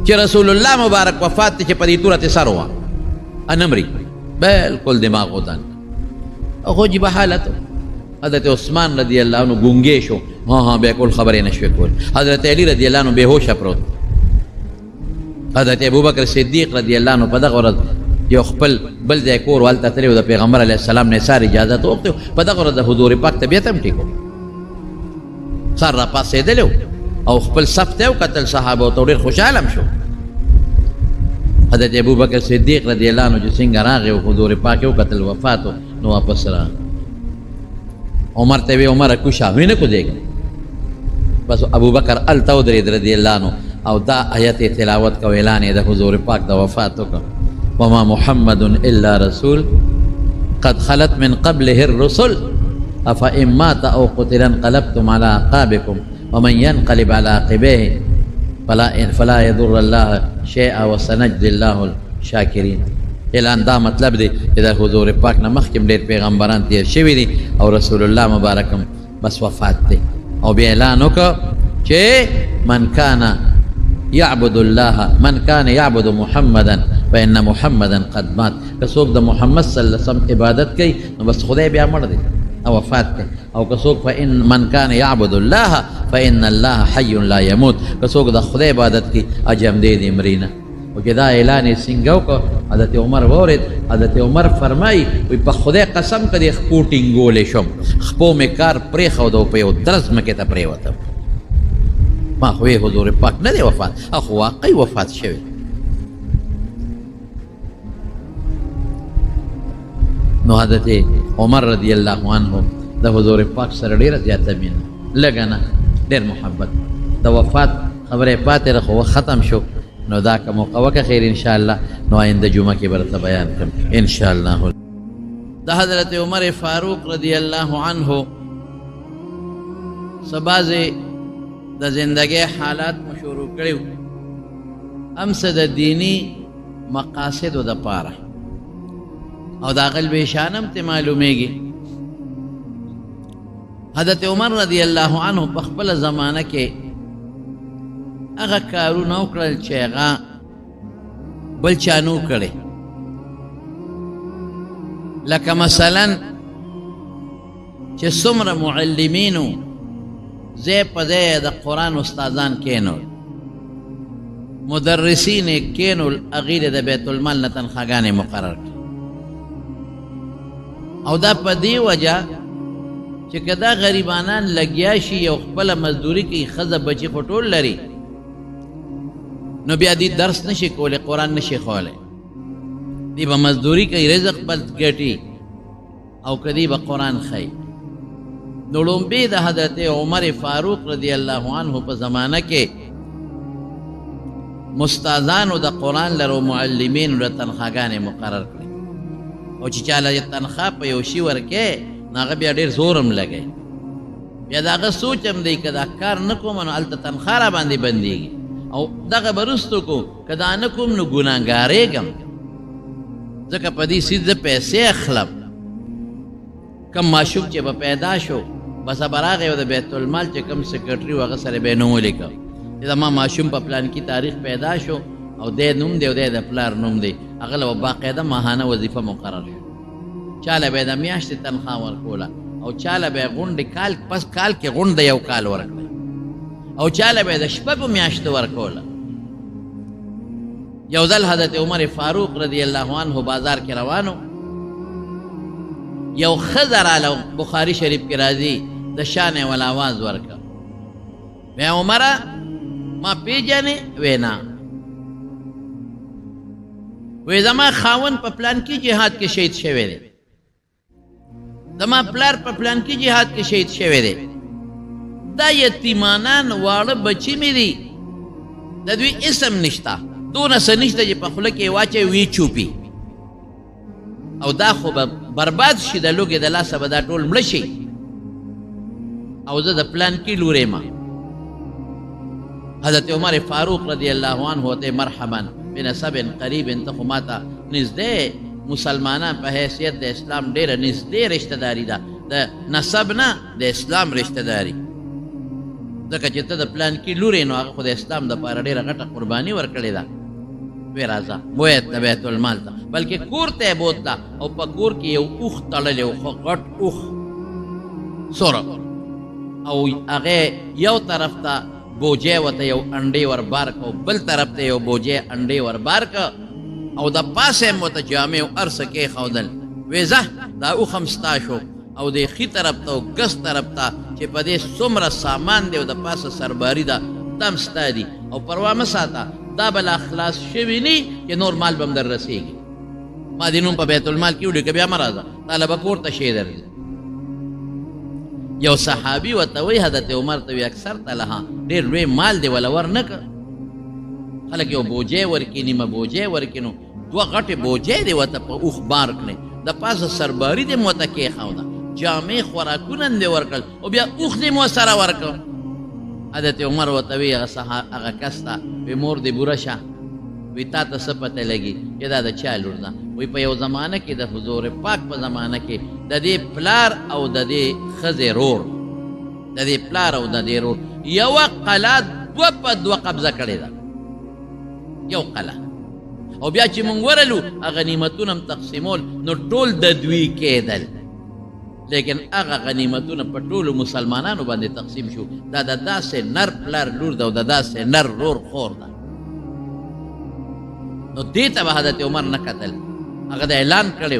چې رسول الله مبارک وفات دی چې په دې توره تې سر وه نه مري، بلکل دماغ ودان. خو عجیبه حالت حضرت عثمان رضی الله عنه ګونګې شو، ها بیا کول خبرې نه شوې کول. حضرت علی رضی الله عنه بېهوشه پروت، حضرت ابوبکر صدیق رضی الله عنه په دغه ورځ یو خپل بل ځای کور هلته تللی و د پیغمبر علیه السلام نه سار اجازت وغوښتی، په دغه ورځ د حضور پاک طبیعت هم ټیک و، سر را پاڅېدلی او خپل صف ته یې وکتل صحابه ورته ډېر خوشحاله هم شو. حضرت ابوبکر صدیق رضی الله عنه چې څنګه راغی او حضور پاک یې وکتل وفات نو واپس راغی. عمر ته وی عمره کوشه وی نه کوزېږم، بس ابوبکر هلته ودرېد رضی الله عنه او دا آیت یې تلاوت کو، اعلان یې د حضور پاک د وفات وکړ. وما محمد الا رسول قد خلت من قبله الرسل افإن مات او قتل انقلبتم على اعقابكم ومن ينقلب على عقبيه فلا يضر الله شيئا وسنجزي الله الشاکرین. اعلان دا مطلب دی چې د حضور پاک نه مخکې ډېر پیغمبران تیر شوي دي او رسول الله مبارکم بس وفات دی. او بیا اعلان وکړه چې من کان یعبد الله من کان یعبد محمدا فإن محمدا قد مات، که څوک د محمد صلی الله علیه وسلم عبادت کوي نو بس خدای بیا مړ دی او وفات دی. او که څوک فإن من کان یعبد الله فإن الله حی لا یموت، که څوک د خدای عبادت کوي اجم دی مري نه. او چې دا اعلان یې څنګه وکړ حضرت عمر واورېد حضرت عمر فرمایي وایي په خدای قسم که دې خپو ټینګولی شم خپو مې کار پرېښود او په یو درز ځمکې ته پرېوتم ما خو یې حضور پاک نه دی وفات خو واقعي وفات شوی نو حضرت عمر رضی الله عنه د حضور پاک سره ډېره زیاته مینه لږه نه ډېر محبت د وفات خبرې پاتې ده خو ختم شو نو دا که موقع وکړه خیر انشاءالله نو آینده جمعه کې به درته بیان کړم انشاءالله د حضرت عمر فاروق رضی الله عنه څه بعضې د زندګۍ حالات مو شروع کړي هم څه د دیني مقاصدو دپاره او د هغه لوی شان هم ترې معلومیږي حضرت عمر رضی الله عنه په خپله زمانه کې هغه کارونه وکړل چې هغه بل چا نه کړی لکه مثلا چې څومره معلمینو ځای په ځای د قرآن استادان کینول مدرسین یې کینول هغوی د بیت المال نه تنخواګانې مقرر کړي او دا په دې وجه چې که دا غریبانان لګیا شي او خپله مزدوري کوي ښځه بچي خو ټول لري نو بیا دی درس نشي کولی قرآن نشي خولی دی به مزدوری کوي رزق بل ګټي او که دی به قرآن ښیي نو لومبې د حضرت عمر فاروق رضی الله عنه په زمانه کې مستادانو د قرآن لرو معلمینو له تنخواګانې مقرر کړي او چې چاله تنخوا په یو شي ورکې نو هغه بیا ډېر زور هم لګوي بیا د هغه سوچ هم دی که دا کار نه کوم نو هلته تنخوا را باندې بندېږي او دغه برستو کو که دا نه کوم نو ګناهګارېږم ځکه په دې سیز زه پیسې اخلم کم ماشوم چې به پیدا شو بس به راغی او د بیت المال چې کم سکرټري و هغه سره به یې نوم ولیکه چې زما ماشوم په پلانکي تاریخ پیدا شو او دی نوم دی او دی د پلار نوم دی هغه له باقاعده ماهانه وظیفه مقرر شو چاله به یې د میاشتې تنخوا ورکوله او چاله به یې غونډې کال پس کال کې غونډه یو کال ورکړه او چاله به د شپږو میاشتو ورکوله یو ځل حضرت عمر فاروق رضی الله عنه بازار کې روانو یو ښځه راله بخاري شریف کې راځي د شان یې ول آواز ورکړه وی عمره ما پیژنې وی نه وی زما خاوند په پلانکي جهاد کې شهید شوی دی زما پلار په پلانکي جهاد کې شهید شوی دی دا یتیمانان واړه بچی مې دي د دوی اسم نشته دونه څه نشته چې په خوله کې واچوي وی چوپي او دا خو به برباد شي د لوږې د لاسه به دا ټول مړه شي او زه د پلانکي لورې ما حضرت عمر فاروق رضی الله عنه ته مرحبا بنسب قریب ته خو ماته نږدې مسلمانان په حیثیت د اسلام ډېره نږدې رشته داري ده د نسب نه د اسلام رشته داري ځکه چې ته د پلانکي لورې نو هغه خو د اسلام دپاره ډېره غټه قرباني ورکړې ده وی راځه بویت د بیت المال ته بلکې کور ته یې بوتله او په کور کې یو اوښ تړلی و خو غټ اوښ سوره او هغې یو طرف ته بوجی ورته یو انډې وربار که او بل طرف ته یو بوجی انډې وربار که او د پاسه یې ورته جامې او هر څه کېښودل وی ځه دا اوښ هم ستا شو او د ښي طرف ته او ګس طرف ته چې په دې څومره سامان دی او د پاسه سرباري ده دم ستا دي او پروا مه ساته دا به لا خلاص شوي نه چې نور مال به هم در رسېږي ما دې نوم په بیت المال کې ولیکه بیا مه راځه تاله به پورته شی درځي یو صحابي ورته وایي حضرت عمر ته وایي اکثر تله ډېر لوی مال دی وله ور نه که خلک یو بوجی ورکړي نیمه بوجی ورکړي نو دوه غټې بوجی دی ورته په اوښ بار کړی د پاسه سرباري دې مو ورته کېښوده جامې خوراکونه دې ورکړل او بیا اوښ دې مو سره ورکړ حضرت عمر ورته وایي هغه کس ته وایي مور دې بوره شه وایي تا ته څه پته لګي چې دا د چا لور ده وایي په یو زمانه کې د حضور پاک په زمانه کې د دې پلار او د دې ښځې رور د دې پلار او د دې رور یوه قلعه دوه په دوه قبضه کړې ده یو قلعه او بیا چې مونږ ورلو هغه غنیمتونه هم تقسیمول نو ټول د دوی کېدل لیکن هغه غنیمتونه په ټولو مسلمانانو باندې تقسیم شو دا د داسې نر پلار لور ده او د داسې نر رور خور ده نو دې ته به حضرت عمر نه کتل. هغه د اعلان کړی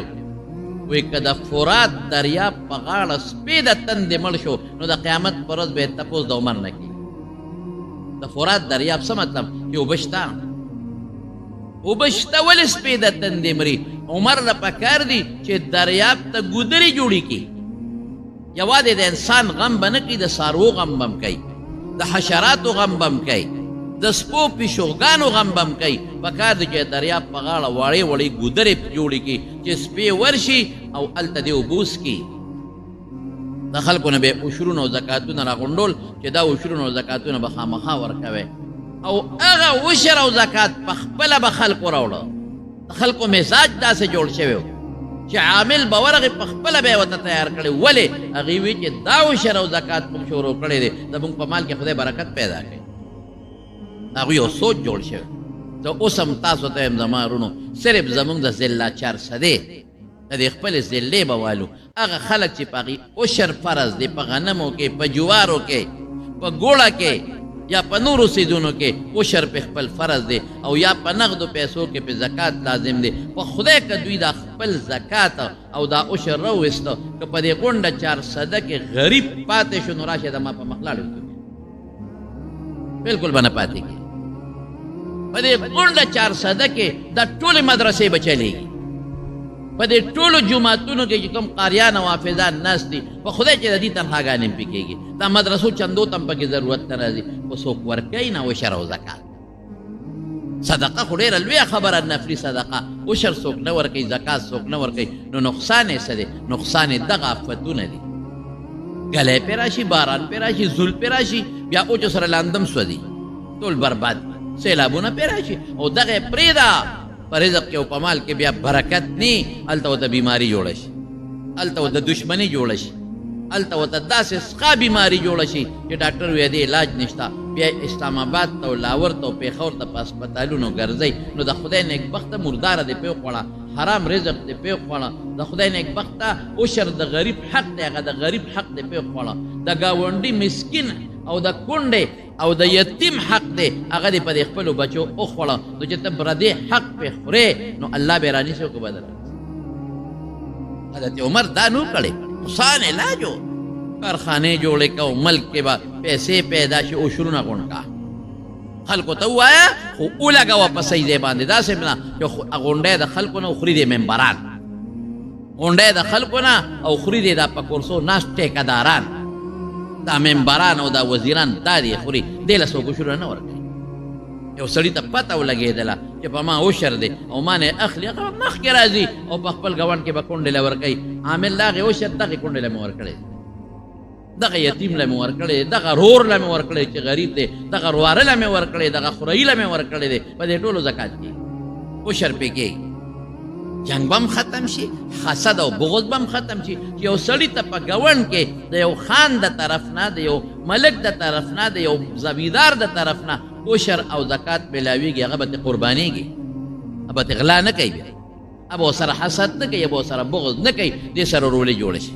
وی که د فرات دریاب په غاړه سپی د تندې مړ شو نو د قیامت په ورځ به یې تپوس د عمر نه کېږي. د فرات دریاب څه مطلب چې اوبه شته، اوبه شته ولې سپی د تندې مري؟ عمر له پکار دي چې دریاب ته ګودرې جوړې کړي. یوازې د انسان غم به نه کوي، د څاروو غم به هم کوي، د حشراتو غم به هم کوي، د سپو پیشوګانو غم به هم کوي. پکار دی چې دریاب په غاړه وړې وړې ګودرې جوړې کړي چې سپی ورشي او هلته دې اوبه وڅکي. د خلکو نه به یې عشرونه او زکاتونه راغونډول چې دا عشرونه او زکاتونه به خامخا ورکوئ، او هغه عشر او زکات په خپله به خلکو راوړه. د خلکو مزاج داسې جوړ شوی و چې عامل به ورغې په خپله به یې ورته تیار کړی. ولې؟ هغې وی چې دا عشر او زکات موږ شروع کړی دی، زموږ په مال کې خدای برکت پیدا کړي. هغوی یو سوچ جوړ شوی. زه اوس هم تاسو ته یم زما وروڼو، صرف زموږ د ضلع چارسدې د دې خپلې ضلعې به والو. هغه خلک چې په هغې عشر فرض دی، په غنمو کې، په جوارو کې، په ګوړه کې یا په نورو څیزونو کې عشر په خپل فرض دی، او یا په نغدو پیسو کې په زکات لازم دی. په خدای که دوی دا خپل زکات او دا عشر راوویسته، که په دې غونډه چارسده کې غریب پاتې شو نو راشئ د ما په مخ لاړې وکړي، بلکل به نه پاتې کېږي. په دې غونډه چارسده کې دا ټولې مدرسې به چلېږي، په دې ټولو جوماتونو کې چې کوم قاریان او حافظان ناست دي، په خدای چې د دې تنخواګانې هم پې کېږي. دا مدرسو چندو ته هم پکې ضرورت نه راځي، خو څوک ورکوي نه عشر او زکات. صدقه خو ډېره لویه خبره، نفلي صدقه. عشر څوک نه ورکوي، زکات څوک نه ورکوي، نو نقصان یې څه دی؟ نقصان یې دغه آفتونه دي. ګلی پې راشي، باران پې راشي، زول پې راشي، بیا اوچو سره لاندم سوځي، ټول برباد. سیلابونه پې راشي او دغه یې پرېږده. په رزق کې او په مال کې بیا برکت نی، هلته ورته بیماري جوړه شي، هلته ورته دشمني جوړه شي، هلته ورته داسې سقا بیماري جوړه شي چې ډاکټر وایي دې علاج نشته. بیا اسلام آباد ته او لاور ته او پېښور ته په هسپتالونو ګرځئ. نو د خدای نیکبخته مرداره دې پې وخوړه، حرام رزق دې پې وخوړه. د خدای نیکبخته عشر د غریب حق دی، هغه د غریب حق دې پې وخوړه. د ګاونډي مسکین او د کونډې او د یتیم حق دی، هغه دې په دې خپلو بچو وخوړه. نو چې ته پردې حق پې خورې نو الله به یې رانیسي او که بدل. حضرت عمر دا نو کړی، آسان علاج و. کارخانې جوړې که او ملک کې به پیسې پیدا شي، عشرونه غونډ کا. خلکو ته ووایه خو ولګوه په صحیح ځای باندې. داسې نه چې غونډی د خلکو نه او خوري دې ممبران، غونډی د خلکو نه او خوري دې دا په کورسو ناست ټیکهداران، دا ممبران او دا وزیران، دا دې خوري. دې له څوک عشرونه نه ورکوي. یو سړي ته پته ولګېدله چې په ما عشر دی او ما نه اخلي، هغه مخکې راځي او په خپل ګاونډ کې به کونډې له ورکوي. عامل له هغې عشر دغې کونډې له مې ورکړی، دغه یتیم له مې ورکړی، دغه رور له مې ورکړی چې غریب دی، دغه رواره له مې ورکړی، دغه خورهي له مې ورکړی دی. په دې ټولو زکات کېږي، عشر پې کېږي. جنګ به هم ختم شي، حسد او بغض به هم ختم شي. چې یو سړي ته په ګاونډ کې د یو خان د طرف نه، د یو ملک د طرف نه، د یو زمیندار د طرف نه عشر او زکات میلاویږي، هغه به ترې قربانېږي، هغه به ترې غلا نه کوي، بیا هغه به ورسره حسد نه کوي، هغه به ورسره بغض نه کوي، دې سره ورولې جوړه شي.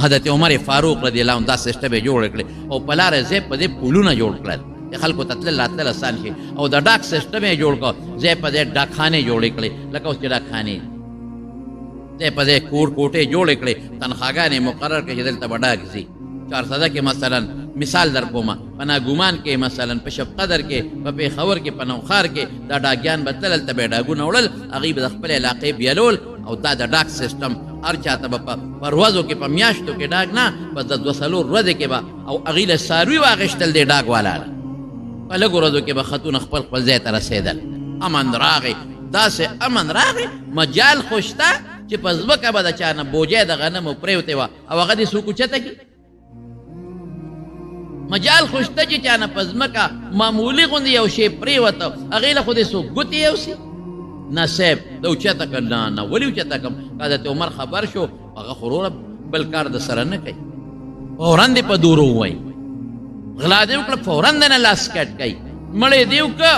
حضرت عمر فاروق رضی الله عنه دا سیسټم یې جوړ کړی او په لارې ځای په ځای پلونه جوړ کړل چې خلکو ته تلل راتلل اسان شي. او د ډاک سیسټم یې جوړ کړ، ځای په ځای ډاکخانې جوړې کړې، لکه اوس چې ډاکخانې ځای په ځای کوټې جوړې کړې، تنخواګانې مقرر کړې چې دلته به ډاک ځي. چارسده کې مثلا مثال در کومه، په ناګومان کې مثلا، په شب قدر کې، په پېښور کې، په نوخار کې دا ډاکیان به تلل، ته به یې ډاګونه وړل، هغوی به د خپلې علاقې بیلول. او دا د ډاک سیسټم هر چاته به په ورځو کې، په میاشتو کې ډاک نه، په د 2-3 ورځې کې به او هغوی له څاروي واخېستل دی ډاک والا له. په لږو ورځو کې به خطونه خپل ځای ته رسېدل. امن راغی، داسې امن راغی، مجال خو شته چې په ځمکه به د چا نه بوجۍ د غنمو پرېوتې وه او هغه دې څوک اوچته کړي. مجال خو شته چې چا نه په ځمکه معمولي غوندې یو شی پرېوته، هغې له خو دې څوک ګوتې یوسي؟ نه صاحب، د اوچته کړ. نه ولې اوچته کړم؟ حضرت عمر خبر شو، هغه خو وروره بل کار د سره نه کوي، فوراً دې په دورو ووایي. غلا دې وکړه، فوراً د نه لاس کټ کوي. مړی دې وکړه،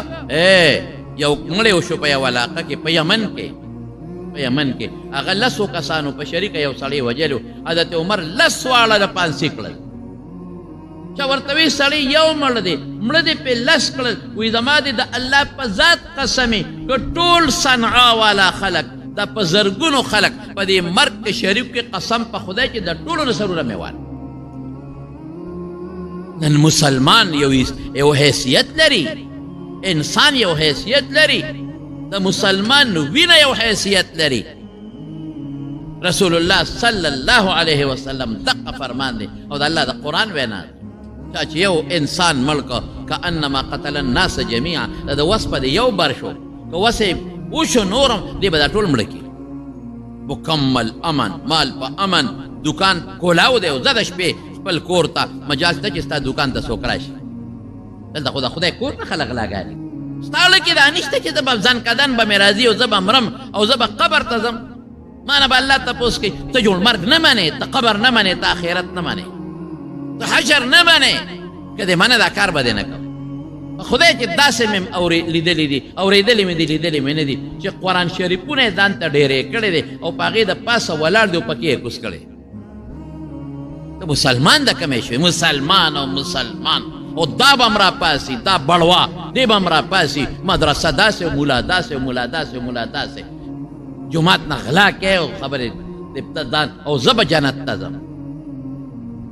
یو مړی وشو په یو علاقه کې، په یمن کې، په یمن کې هغه 10 کسانو په شریکه یو سړی وجلو. حضرت عمر 10 واړه د پانسي کړل، چا ورته وی سړی یو مړ دی مړه دې پې لس کړل وی زما دې د الله په ذات قسمې که ټول صنعا والا خلک دا په زرګونو خلک په دې مرګ کې شریف کې قسم په خدای چې د ټولو نه سرونه مې وال نن مسلمان یو حیثیت لري انسان یو حیثیت لري د مسلمان وینه یو حیثیت لري رسول الله صلی الله علیه وسلم دقه فرمان دی او د الله د قرآن وینا چا چې یو انسان مړ که کانما قتل الناس جمیعا د وس په د یو بر شو که وس یې وشو نورم دی به دا ټول مړه کړي مکمل امن مال په امن دکان کولاو دی او زه د شپې خپل کور ته مجاز ته چې ستا دکان ته څوک راشي دلته خو د خدای کور نه خلق لاګالي ستا له کې دا نشته چې زه به ځنکدن به مې راځي او زه به مرم او زه به قبر ته ځم ما نه به الله تپوس کوي ته جوړ مرګ نه منې ته قبر نه منې ته آخرت نه منې ته حشر نه منې که دې منه دا کار به دې نه کوم خدای چې داسې مې لیدلي دي اورېدلې مې دي لیدلې مې نه دي چې قرآن شریفونه یې ځان ته ډېرې کړی دی او په هغې د پاسه ولاړ دی او پکې یې کوز کړی ته مسلمان د کمې شوې مسلمان او مسلمان او دا به م راپاسي دا بړوا دې به م راپاسي مدرسه داسې ملا داسې ملا داسې ملا داسې جماعت نه غلا کوي او خبرې ابتدان او زه به جنت ته ځم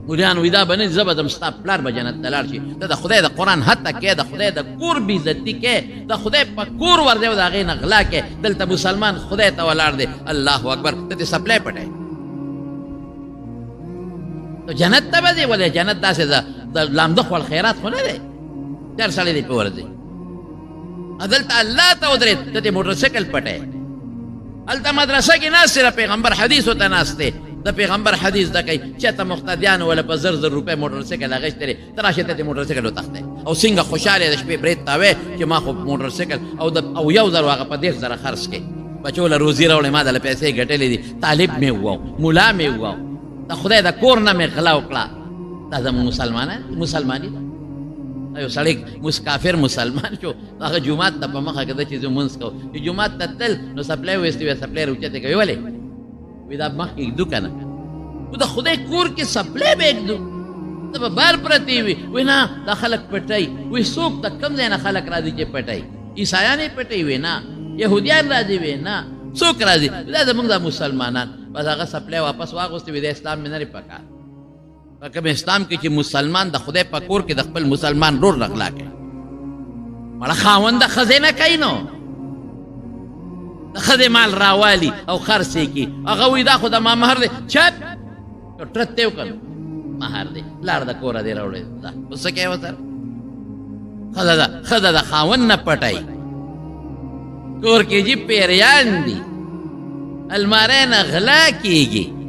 مولیان وی دا به نه زه به ځم ستا پلار به جنت ته لاړ شي ته د خدای د قرآن حتی کوې د خدای د کور بېعزتي کوې د خدای په کور ورځې او د هغې نه غلا کوې دلته مسلمان خدای ته ولاړ دی الله اکبر ته دې سپلی پټی تو جنت ته به ځې ولې جنت داسې د لامده خوړ خیرات خو نه دی هر سړی دی پې ورځي دلته الله ته ودرېد ته دې موټرسایکل پټی هلته مدرسه کې ناست دی د پیغمبر حدیثو ته ناست دی د پیغمبر حدیث د کوي چېرته مقتدیانو ولا په زر زر روپۍ موټرسایکل اخیستی دی ته راشې ته دې موټرسایکل وتښتی او څنګه خوشحاله د شپې برید تاوی چې ما خو موټرسایکل او یو زر هغه په 10 زره خرڅ کړي بچو له روزي راوړې ما دله پیسې ګټلې دي طالب مې وواو ملا مې وواو د خدای د کور نه مې غلا وکړه دا زموږ مسلماني ده یو سړی کافر مسلمان شو هغه جومات ته په مخه کده چې زه مونځ کوم چې جومات ته تل نو سپلی ویستې وی سپلی راوچتې کوي ولې وی دا مخکې ږدو که نه و د خدای کور کې سپلی به ږدو ته به بار پرتې وي وی نه دا خلک پټوي وی څوک د کوم ځای نه خلک راځي چې پټوي عیسایان یې پټوي وی نه یهودیان راځي وی نه څوک راځي دا زموږ د مسلمانان بس هغه سپلی واپس واغوستې وي د اسلام مې نه پکار په کوم اسلام کې چې مسلمان د خدای په کور کې د خپل مسلمان رور غلا کوي مړه خاوند د ښځې نه کوي نو د ښځې مال راوالي او خرڅ یې کړي هغه وایي دا خو د ما مهر دی چپ ټرت یې وکړ مهر دی پلار د کوره دی راوړی دا اوس څه کوې ورسره ښځه د خاوند نه پټوي کور کې جي پیریان دي الماری نه غلا کېږي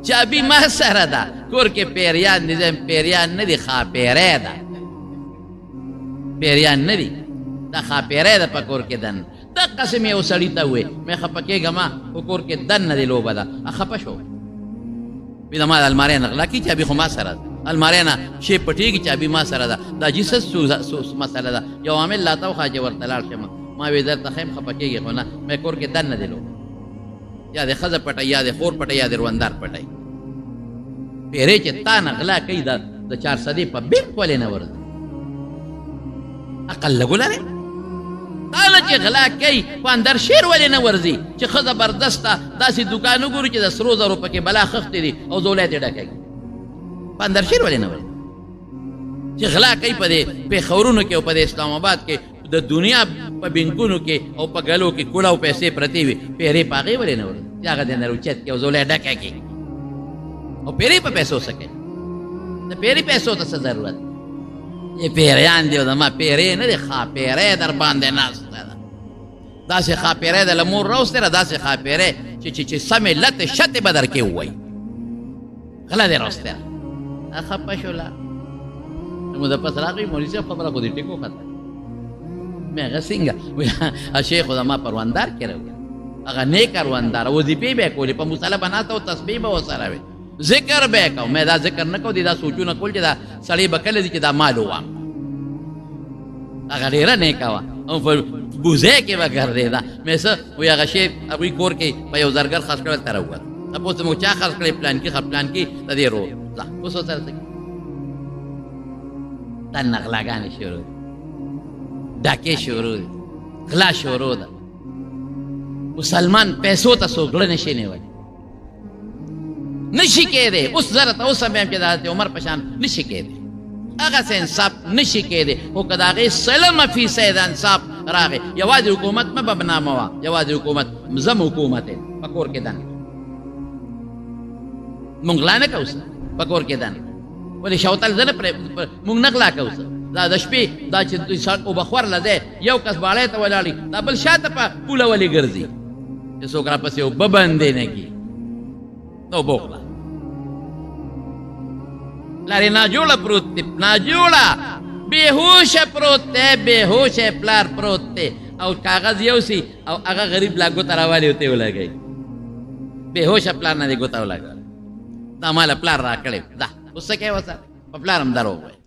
چابي ما سره ده کور کې پیریان دي پیریان نه دي خاپیری ده پیریان نه دي دا خاپیری ده په کور کې دن دقسې مې یو سړي ته وویل مې خفه کېږه ما په کور کې دن نه دي لوبه ده خفه شو وي د ما د الماری نه غلا کېږي چابي خو ما سره ده الماری نه شی پټېږي چابي ما سره ده دا جیسس مسله ده یو عامل لا ته وښایه چې ورته لاړ شم ما وی درته ښیم خفه کېږي خو نه مې کور کې دن نه دي لوبه یا د ښځه پټی یا د خور پټی یا د روندار پټی پیری چې تا نه غلا کوي د 400 په بینک ولې نه ورځي عقل لږ ولرې تا نه چې غلا کوي په اندر شیر ولې نه ورځي چې ښه زبردسته داسې دوکان وګوري چې د سرو زرو پکې بلا خښتې دي او زولی یې ډکوي په اندر شیر ولې نه ورځي چې غلا کوي په دې پېښورونو کې او په د اسلام آباد کې د دنیا په بینکونو کې او په ګلو کې کوړه او پیسې پرتې وي پیرې په هغې ولې نه ورځي چې هغه دې نه روچت کړي او زولی ډکه کړي او پیرې په پیسو څه کوي د پیرې پیسو ته څه ضرورت یې پیریان دي او زما پیرې نه دي خاپیری در باندې ناسته ده داسې خاپیری ده له مور راوستې ده داسې خاپیری چې سمې لتې شتې به در کې ووایي غله دې راوستې ده خفه شوله نو د پس راغی مولوي صاحب خبره خو دې ټیکو خطه مې هغه څنګه شیخ خو زما پروندار کې راوړي هغه نیک کروندار وظیفې به یې کولې په مصله به ناسته او تسبیح به ورسره وي ذکر به یې کوم مې دا ذکر نه کوو دي دا سوچونه کول چې دا سړی به کله دي چې دا مال ووام هغه ډېره نیکه وه او په بوزۍ کې به ګرځېده مې څه وایي هغه شی هغوی کور کې په یو زرګر خرڅ کړی ته راووت تپوس مې چا خرڅ کړی پلانکي د دې رور ځه اوس ورسره څه دا نغلاګانې شروع دي ډاکې شروع دي غلا شروع ده مسلمان پیسو ته څوک زړه نشي نیولی نشي کېدی اوس زره ته اوس هم چې د حضرت عمر په شان نشي کېدی هغسې انصاف نشي کېدی خو که د هغې سلمه فیصد انصاف راغی یوازې حکومت مه بدناموه یوازې حکومت زم حکومت یې په کور کې دنګ مونږ غلا نه کوو په کور کې دنګ ولې شوتل زه نه مونږ نه غلا کوو دا د شپې دا چې اوبخور له دی یو کس باړی ته ولاړي دا بل شاته په پوله ولې ګرځي چې څوک راپسې اوبه بندې نه کړي نو اوبه وخوره پلار یې ناجوړه پروت دی ناجوړه بېهوشه پروت دی بېهوشه پلار پروت دی او کاغذ یوسي او هغه غریب لا ګوته راوالي ورته یې ولګوي بېهوشه پلار نه دی ګوته ولګوله دا ماله پلار راکړی دا اوس څه کوې ورسره په پلار هم دروغ وایي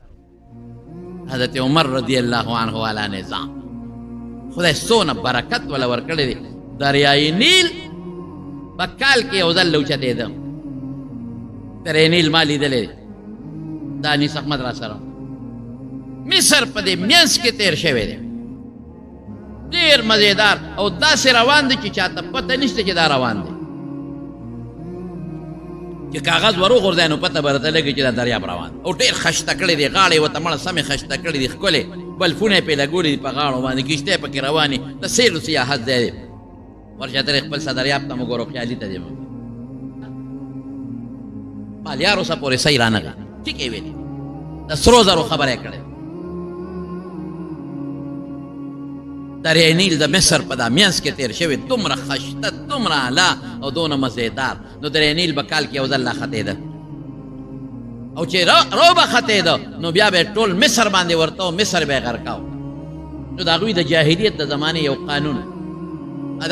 حضرت عمر رضی الله عنه والا نظام خدای څونه برکت ولا ورکړی دی دریای نیل په کال کې یو ځل اوچتېده دریای نیل ما لیدلی دا انیس احمد را سره مصر په دې منځ کې تېر شوی دی ډېر مزېدار او داسې روان دی چې چاته پته نشته چې دا روان دی چې کاغذ ور وغورځوي نو پته به راته لګي چې دا دریاب روان او ډېر خشته کړی دی غاړې ورته مړه سمې خشته کړي دي ښکلې بلفونه یې پې لګولي دي په غاړو باندې کښتۍ پکې روانې د سیل و سیاحت ځای دی ورشه ترې خپل دریاب ته مو ګورو خیالي ته دی مالیار اوسه پورې صحیح رانغی ټیک یې ویلي د سرو زرو خبره یې کړې دریای نیل د مصر په دا منځ کې تېر شوی دومره خشته دومره اعلی او دونه مزېدار نو دریای نیل به کال کې یو ځل لا ختېده او چې رو به ختېده نو بیا به ټول مصر باندې ورته و مصر به یې غرقاو نو د هغوی د جاهلیت د زمانې یو قانون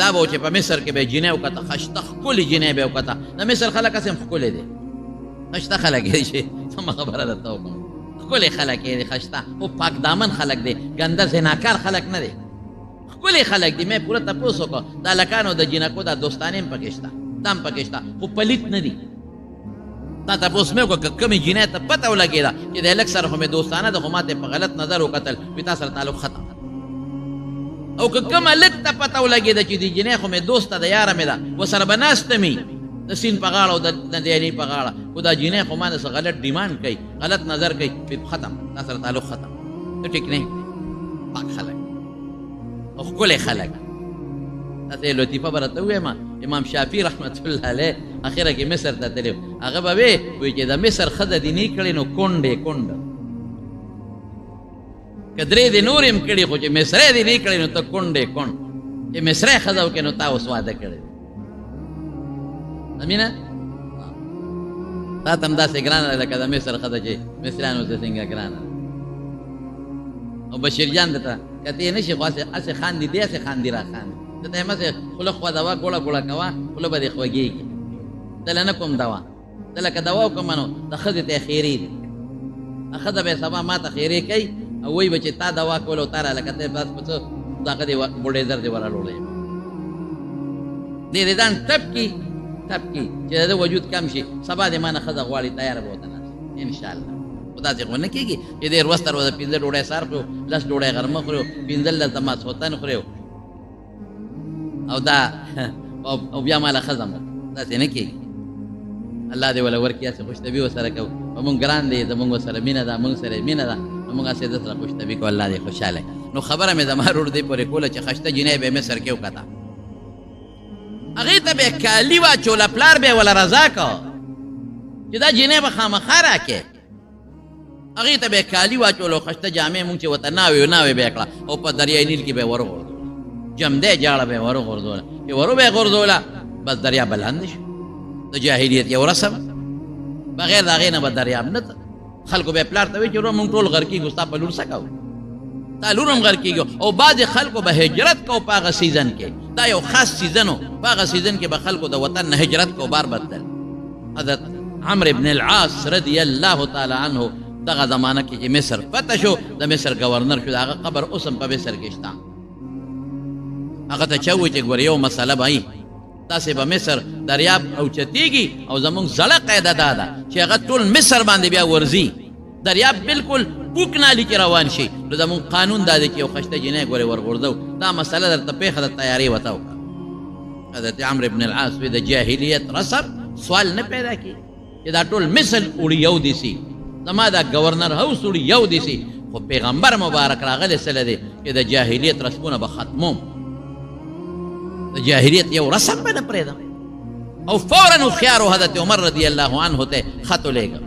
دا به و چې په مصر کې به یې جینۍ وکته خشته ښکلې جینۍ به یې وکته د مصر خلک هسې هم ښکلې دی خشته خلک یې چې سمه خبره درته وکړم ښکلې خلک یې دی خشته خو پاک دامن خلک دی ګنده زناکار خلک نه دی ښکلې خلک دي مې پوره تپوس وکړه د هلکانو د جینکو دا دوستانې هم پکې شته دا هم پکې شته خو پلیت نه دي تا تپوس مې وکړه که کومې جینۍ ته پته ولګېده چې د هلک سره خو مې دوستانه ده خو ما ته په غلط نظر وکتل وي تا سره تعلق ختم او که کوم هلک ته پته ولګېده چې د جینۍ خو مې دوسته ده یاره مې ده ورسره به ناسته مې د سیند په غاړه او د دیانې په غاړه خو دا جینۍ خو ما نه څه غلط ډیمانډ کوي غلط نظر کوي ختم تا سره تعلق ختم ته ټیک نه پاک خلک او ښکلې خلک تاسې لطیفه به راته ووایم امام شافعي رحمت الله علیه اخره کې مصر ته تللی هغه به وی چې د مصر ښځه دې نه کړې نو کونډې کونډه که درې دې نور هم کړي خو چې مصری دې نه کړې نو ته کونډې کونډ چې مصری ښځه وکړې نو تا اوس واده کړی امینه تا ته هم داسې ګرانه ده لکه د مصر ښځه چې مصریانو ته څنګه ګرانه ده او بشیر جان درته کته یې نشي خو هسې خاندي دی هسې خاندي را خاندي ته ته یې همسې خوله خوځوه ګوړه ګوړه کوه خوله به دې خوږېږي دله نه کوم دوا ته لکه دوا وکړم نو د ښځې ته یې خیرې دي ښځه به یې سبا ما ته خیرې کوي او وایي به چې تا دوا کول او تا را لکه ته بس په څه دغه دې بوډېزر دې ورالوړی دې دې ځان ټپ کي چې د ده وجود کم شي سبا دې ما نه ښځه غواړي تیاره به ورته ناست انشاءالله خو داسې خو نه کېږي چې دې ورځ تر ورځه پنځه ډوډۍ سهار خورو لس ډوډۍ غرمه خورو پنځلس د ماسخوتن خورو او دا او بیا ماله ښځه مو داسې نه کېږي الله دې وله ورکړي هسې خوشطبي ورسره کوو په مونږ ګران دی زمونږ ورسره مینه ده مونږ سره مینه ده نو مونږ هسې ده سره خوشطبي کوو الله دې خوشحاله نو خبره مې زما رور دې پورې کوله چې خشته جینۍ به یې مصر کې وکته هغې ته به یې کالي واچوله پلار به یې وله رضا کو چې دا جینۍ به خامخا راکې هغې ته به یې کالي واچوله او خشته جامې مونږ چې ورته ناوې به یې کړه او په دریای نیل کې به یې ورغورځوله جمدی جاړه به یې ورغورځوله چې ورو به یې غورځوله بس دریاب به لاندې شو د جاهلیت یو رسم بغیر د هغې نه به دریاب نه ته خلکو به یې پلار ته وایي چې وروره مونږ ټول غر کېږو ستا په لور څه کوو تا لور هم غر کېږو او بعضې خلکو به هجرت کو په هغه سیزن کې دا یو خاص سیزن و په هغه سیزن کې به خلکو د وطن نه هجرت کو بار بدل حضرت عمرو بن العاص رضی الله تعالی عنه دغه زمانه کې چې مصر فتح شو د مصر گورنر شو د هغه قبر اوس هم په مصر کې شته هغه ته چا ووایي چې ګوره یو مسله به وي تاسې به مصر دریاب اوچتېږي او زمونږ زړه قاعده دا ده چې هغه ټول مصر باندې بیا ورځي دریاب بالکل پوک نالي کې روان شي نو زمونږ قانون دا دی چې یو خشته جنۍ ګورې ورغورځو دا مسله درته پېښه د تیارې وته وکړه حضرت عمرو بن العاص وی د جاهلیت رسم سوال نه پیدا کی چې دا ټول مثل وړي یو دي سي زما دا گورنر هاوس وړي یو دي سي خو پیغمبر مبارک راغلی سره دی چې د جاهلیت رسمونه به ختموم د جاهلیت یو رسم به نه پرېږدم او فوراً هوښیارو حضرت عمر رضی الله عنه ته خط ولیږه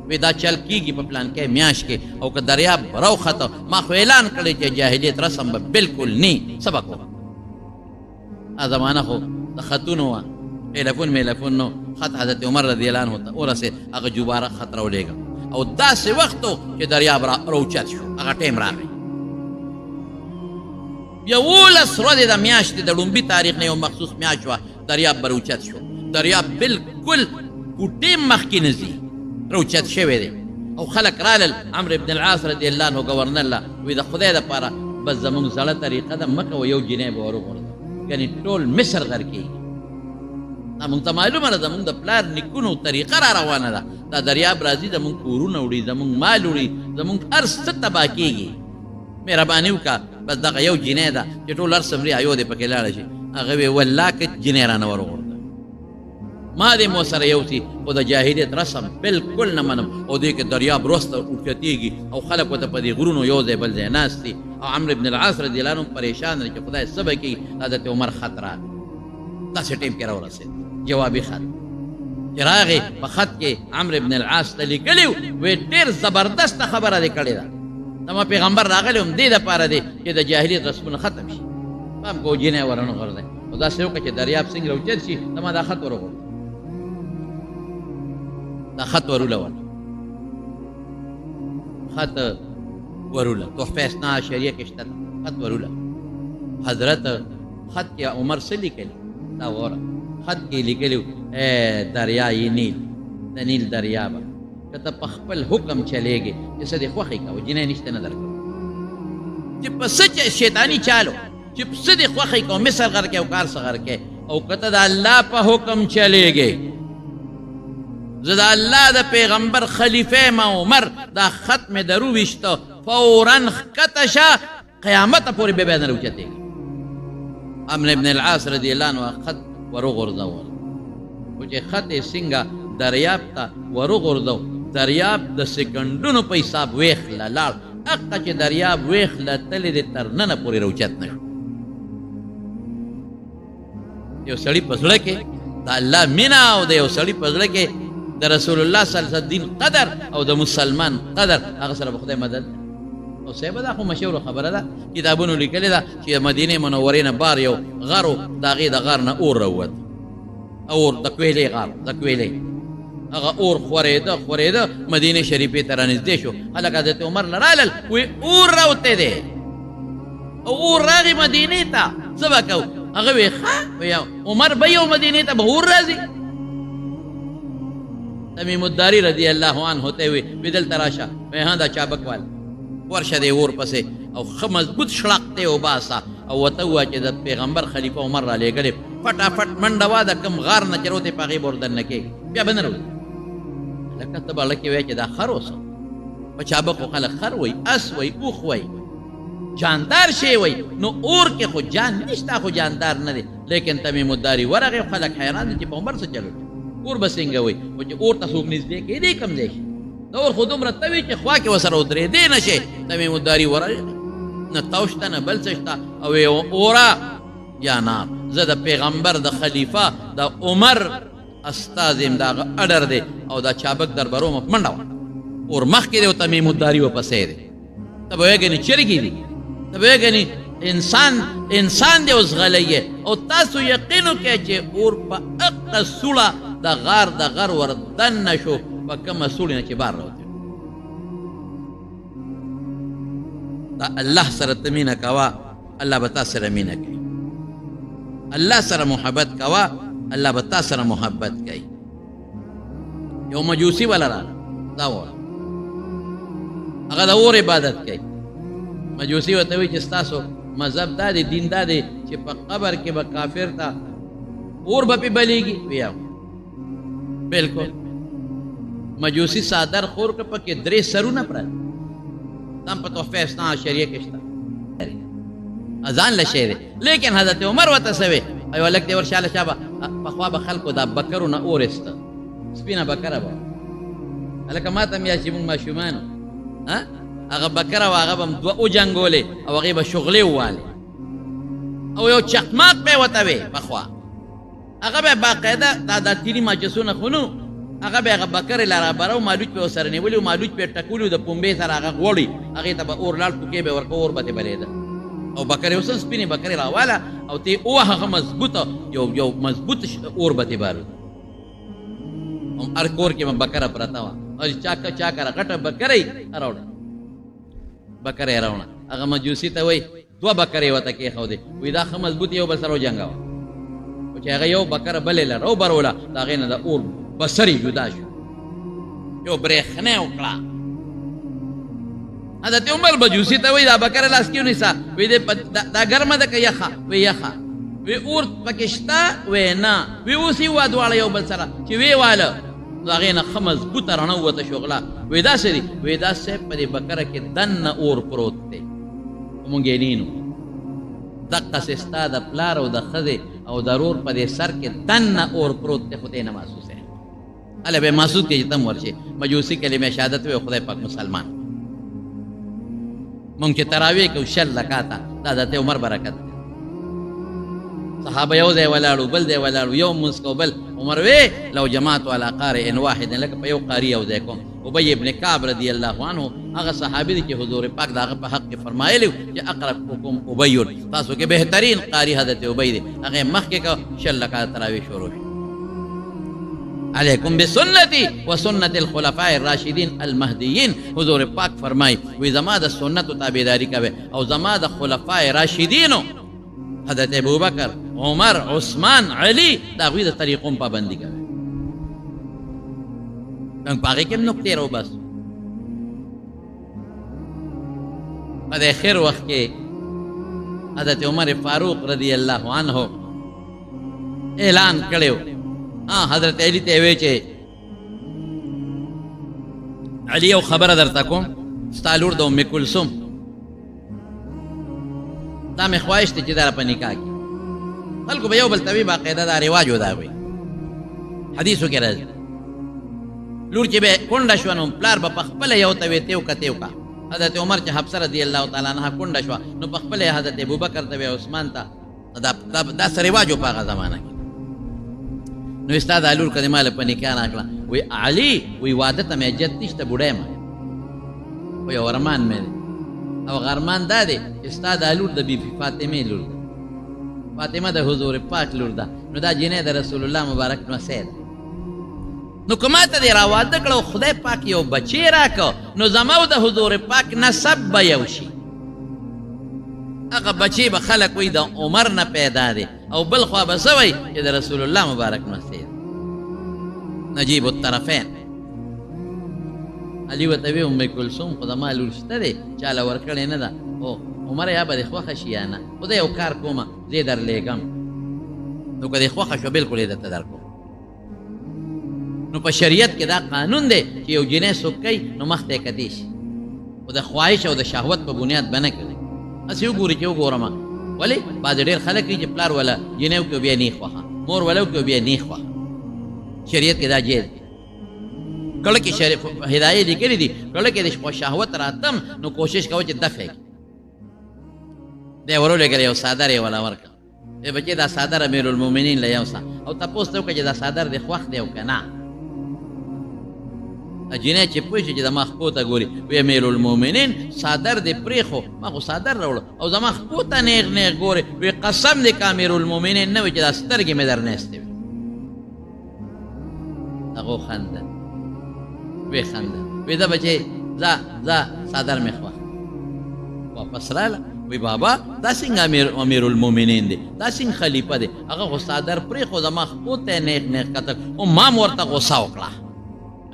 وی دا چل کیږي په پلان کې میاشت کې او که دریاب راوخته ما خو اعلان کړی چې جاهلیت رسم به بالکل نی سبق وکړه زمانه خو د خطونو وه ټیلیفون میلیفون نو خط حضرت عمر رضی الله عنه ته ورسېد هغه جوباره خط راولېږه او داسې وخت و چې دریاب راوچت شو هغه ټیم راغی 11 ورځې د میاشتې د لومبي تاریخ نه یو مخصوص میاشت وه دریاب به راوچت شو دریاب بالکل کوټې مخکې نه ځي راوچت شوی دی او خلک رالل عمرو بن العاص رضی الله عنه ګورنر له وی د خدای دپاره بس زمونږ زړه طریقه ده مه کوه یو جنۍ به وروغورځه یعنې ټول مصر غر کېږي دا مونږ ته معلومه ده زمونږ د پلار نیکونو طریقه را روانه ده دا دریاب راځي زمونږ کورونه وړي زمونږ مال وړي زمونږ هر څه تباه کېږي مهرباني وکړه بس دغه یو جنۍ ده چې ټول هر څه مري یو دې پکې لاړه شي هغه وی والله که جنۍ رانه وروغورځه ما دې مو سره یوسي خو د جاهلیت رسم بالکل نه منم او دې کې دریاب وروسته اوچتېږي او خلک ورته په دې غرونو یو ځای بل ځای ناست دي او عمرو بن العاص رضی الله عنه پریشان دی چې خدای څه به کوي حضرت عمر خط راغی داسې ټیم کې راورسېد جوابي خط چې راغی په خط کې عمرو بن العاص ته لیکلي وی ډېر زبردسته خبره دې کړې ده زما پیغمبر راغلی هم دې دپاره دی چې د جاهلیت رسمونه ختم شي پام کو جنۍ ورنه غورځئ او داسې وکړه چې دریاب څنګه راوچت شي زما دا خط وروغورځه دا خط ورولول خط ورولل تحفه اثنا عشریه کې شته خط ورولل حضرت خط کې عمر څه لیکلي دا وره خط کې لیکلي دریای نیل د نیل دریابه که ته په خپل حکم چلېږې چې څه دې خوښې کوه جنۍ نشته نه درکوه چې په څه شیطاني چالو چې په څه دې خوښې کوه مصر غر کې او کار څه غر کې او که ته د الله په حکم چلېږې زه د الله د پیغمبر خلیفه ما عمر دا خط مې درو ویشته فوراً ښکته شه قیامته پورې بیا نه راوچتېږي عمرو بن العاص رضی الله عنه خط وروغورځول خو چې خط یې څنګه دریاب ته وروغورځو دریاب د سکندونو په حساب ویښله لاړ هغه چې دریاب ویښله تلې د تر ننه پورې راوچت نه شو یو سړي په زړه کې د الله مینه او د یو سړي په زړه کې د رسول الله صلی الله علیه وسلم دین قدر او د مسلمان قدر هغه سره به خدای مدد او صاحب دا خو مشهور خبره ده کتابونو لیکلې ده چې مدینه منورې نه بار یو غر و د هغې د غار نه اور راووت اور د کویلې غار د کویلې هغه اور خورېده مدینې شریفې ته رانږدې شو خلک حضرت عمر نه رالل وی اور راوتی دی او اور راغی مدینې ته څه به کوو هغه وی ښه عمر به یو مدینې ته به اور راځي تمیم الداری رضی الله عنه ته وی دلته راشه وی ها دا چابک وال ورشه دی اور پسې او ښه مضبوط شړق دی وباسه او ورته ووایه چې د پیغمبر خلیفه عمر را لېږلې فټافټ منډه وا د کوم غار نه چې روتې په هغې به ور دننه کېږي بیا به نه راوځي لکه ته به لکې وایې چې دا خر اوسه په چابک خو خلک خر وایي اس وایي اوښ وایي جاندار شی وایي نو اور کې خو جان نشته خو جاندار نه دی لیکن تمیم الداري ورغې خلک حیران دي چې په عمر څه چلو اور به څنګه وایي خو چې اور ته څوک نږدې کېدی کم ځای شي د اور خو دومره ته وي چې خوا کې ورسره ودرېدی نه شي تمیم الداري ورغې نه تاو شته نه بل څه شته او اوره یا نار زه د پیغمبر د خلیفه د عمر استاذ یم د هغه اډر دی او دا چابک دربرو مه منډه وه اور مخکې دی او تمیم الداري ورپسې دی ته به وایې ګنې چرګې دي ته به وایې ګنې انسان دی اوس غلی او تاسو یقین وکړئ چې اور په هغه سوړه د غار ور دننه شو په کومه سوړې نه چې بار راوتې دا الله سره ته مینه کوه الله به تا سره مینه کوي الله سره محبت کوه الله به تا سره محبت کوي یو مجوسی والا راغله دا وویل هغه د اور عبادت کوي مجوسی ورته وایي چې ستاسو مذهب دا دی دین دا دی چې په قبر کې به کافر ته اور به پې بلیږي ویا بالکل مجوسی صادر خور که پکې 3 سرونه پراته دم په تحفه اسنا شریعه کې شته اذان لشه دی لیکن حضرت عمر ورته سوی ایو لک دی ورشاله شابه پخوا به خلکو دا بکرونه اورسته سپینه بکره به هلکه ما ته یا چې مونږ ماشومان هغه بکره و هغه به م دوه وجنګولې او هغې به شغلې ووالې او یو چقماق به یې ورته وې پخوا هغه به باقاعده دا تیري ماچسونه خو نو هغه به هغه بکرې له رابره و مالوچ به یې ورسره نیولي و مالوچ به یې ټکولي و د پنبې سره هغه غوړي هغې ته به اور لاړ ټوکې به یې ورکه اور به ترې بلېده او بکرې اوس هم سپینې بکرې راواله او ته یې ووهه هغه مضبوطه یو مضبوط اور به ترې بارود هر کور کې به بکره پرته وه او چا کره غټه بکره یې راوړه بکره یې راوړه هغه مجوسي ته وایي 2 بکرې ورته کېښودې وایي دا ښه مضبوط یو بل سره وجنګوه خو چې هغه یو بکره بلې له راوبروله د هغې نه د اور بسر یې جدا شو یو برېښنا یې وکړه حضرت عمر مجوسي ته وایي دا بکره لاس کې ونیسه وایي دا ګرمه ده که یخه وایي یخه وی اور پکې شته وی نه وی اوس یې ووه دواړه یو بل سره چې ویې واله نو هغې نه ښه مضبوطه رڼه ووته شغله وی داسې دي وی دا صاحب په دې بکره کې دننه اور پروت دی خو مونږ یې نینو دقسې ستا د پلار او د ښځې او د رور په دې سر کې دننه اور پروت دی خو ته یې نه محسوسوې هله به یې محسوس کړې چې ته م ورشې مجوسي کلمې شهادت وی خدای پاک مسلمان مونږ چې تراویح کوو 20 رکعاته دا حضرت عمر برکت دی صحابه یو ځای ولاړو بل ځای ولاړو یو مونځ کو بل عمر وی لو جماعت علی قارئ واحد لکه په یو قاري یو ځای کوم ابی ابن کعب رضی الله عنه هغه صحابي دی چې حضور پاک د هغه په حق کې فرمایلی چې اقربکم ابی تاسو کې بهترین قاري حضرت ابی دی هغې مخکې کو 20 رکعات تراویح شروع شو علیکم بسنتی و سنت الخلفاء الراشدین المهدیین حضور پاک فرمای وی زما د سنتو تابعداري کوئ او زما د خلفاء راشدینو حضرت ابوبکر عمر عثمان علی دا هغوی د طریقو پابندي کوي نن په هغې کې هم نقطې راوباسو په د خیر وخت کې حضرت عمر فاروق رضی الله عنه اعلان کړی حضرت علی ته وی چې علی یو خبره درته کوم ستا لور د ام کلثوم دا مې خواهش دی چې دا په نکاح کې خلکو به یو بل ته وي باقاعده دا رواج و دا وي حدیثو کې راځي لور چې به کونډه شوه نو پلار به پخپله یو ته وی تیو که تیو که حضرت عمر چې حفصه رضی الله تعالی عنها کونډه شوه نو پخپله حضرت ابوبکر ته وی عثمان ته دا څه رواج و په هغه زمانه کې نو ستا دا لور که د ما له په نکاح راکړه وی علي وی واده ته مې اجت نشته بوډی یم خو یو ارمان مې دی او غرمان دا دی چې ستا دا لور د بیبي فاطمې لور ده فاطمه د حضور پاک لور ده نو دا جینۍ د رسول الله مبارک نوسی ده نو که ما ته دې راواده کړه او خدای پاک یو بچی راکړه نو زما او د حضور پاک نسب به یو شي هغه بچی به خلک وایي د عمر نه پیدا دی او بل خوا به څه وایي چې د رسول الله مبارک نوسی ده نجیب الطرفین علی ورته وی ام کلثوم خو زما لور شته دی چاله ورکړې نه ده او عمر یا به دې خوښه شي یا نه خو زه یو کار کومه زه یې درلیږم نو که دې خوښه شوه بلکل یې درته درکوم نو په شریعت کې دا قانون دی چې یو جنۍ څوک کوي نو مخ ته یې کتی شي خو د خواهش او د شهوت په بنیاد به نه کوي هسې وګوري چې وګورمه ولې بعضې ډېر خلک وي چې پلار وله جنۍ وکړي بیا نه یې خوښه مور وله وکړي بیا نه یې خوښه شریعت کې دا جایز دی کله کې هدایت لیکلي دي کله کې د شهوت راتم نو کوشش کوه چې دفع کړي دی ورولېږلی یو څادر یې وله ورکړه ای بچې دا څادر امیرالمؤمنین له یوسه او تپوس ته وکړه چې دا څادر دې خوښ دی او که نه جنۍ چې پوه شي چې زما خپو ته ګوري وی امیرالمؤمنین څادر دې پرېښو ما خو څادر راوړه او زما خپو ته نیغ نیغ ګوري وی قسم دې که امیرالمؤمنین نه وي چې دا سترګې مې درنیستې وي هغه وخندل وی خندل وی دا بچې ځه څادر مې خوښ واپس راله وی بابا دا څنګه امیرالمؤمنین دی دا څنګه خلیفه دی هغه خو څادر پرېښو زما خپو ته نیغ نیغ کتل او ما م ورته غوسه وکړه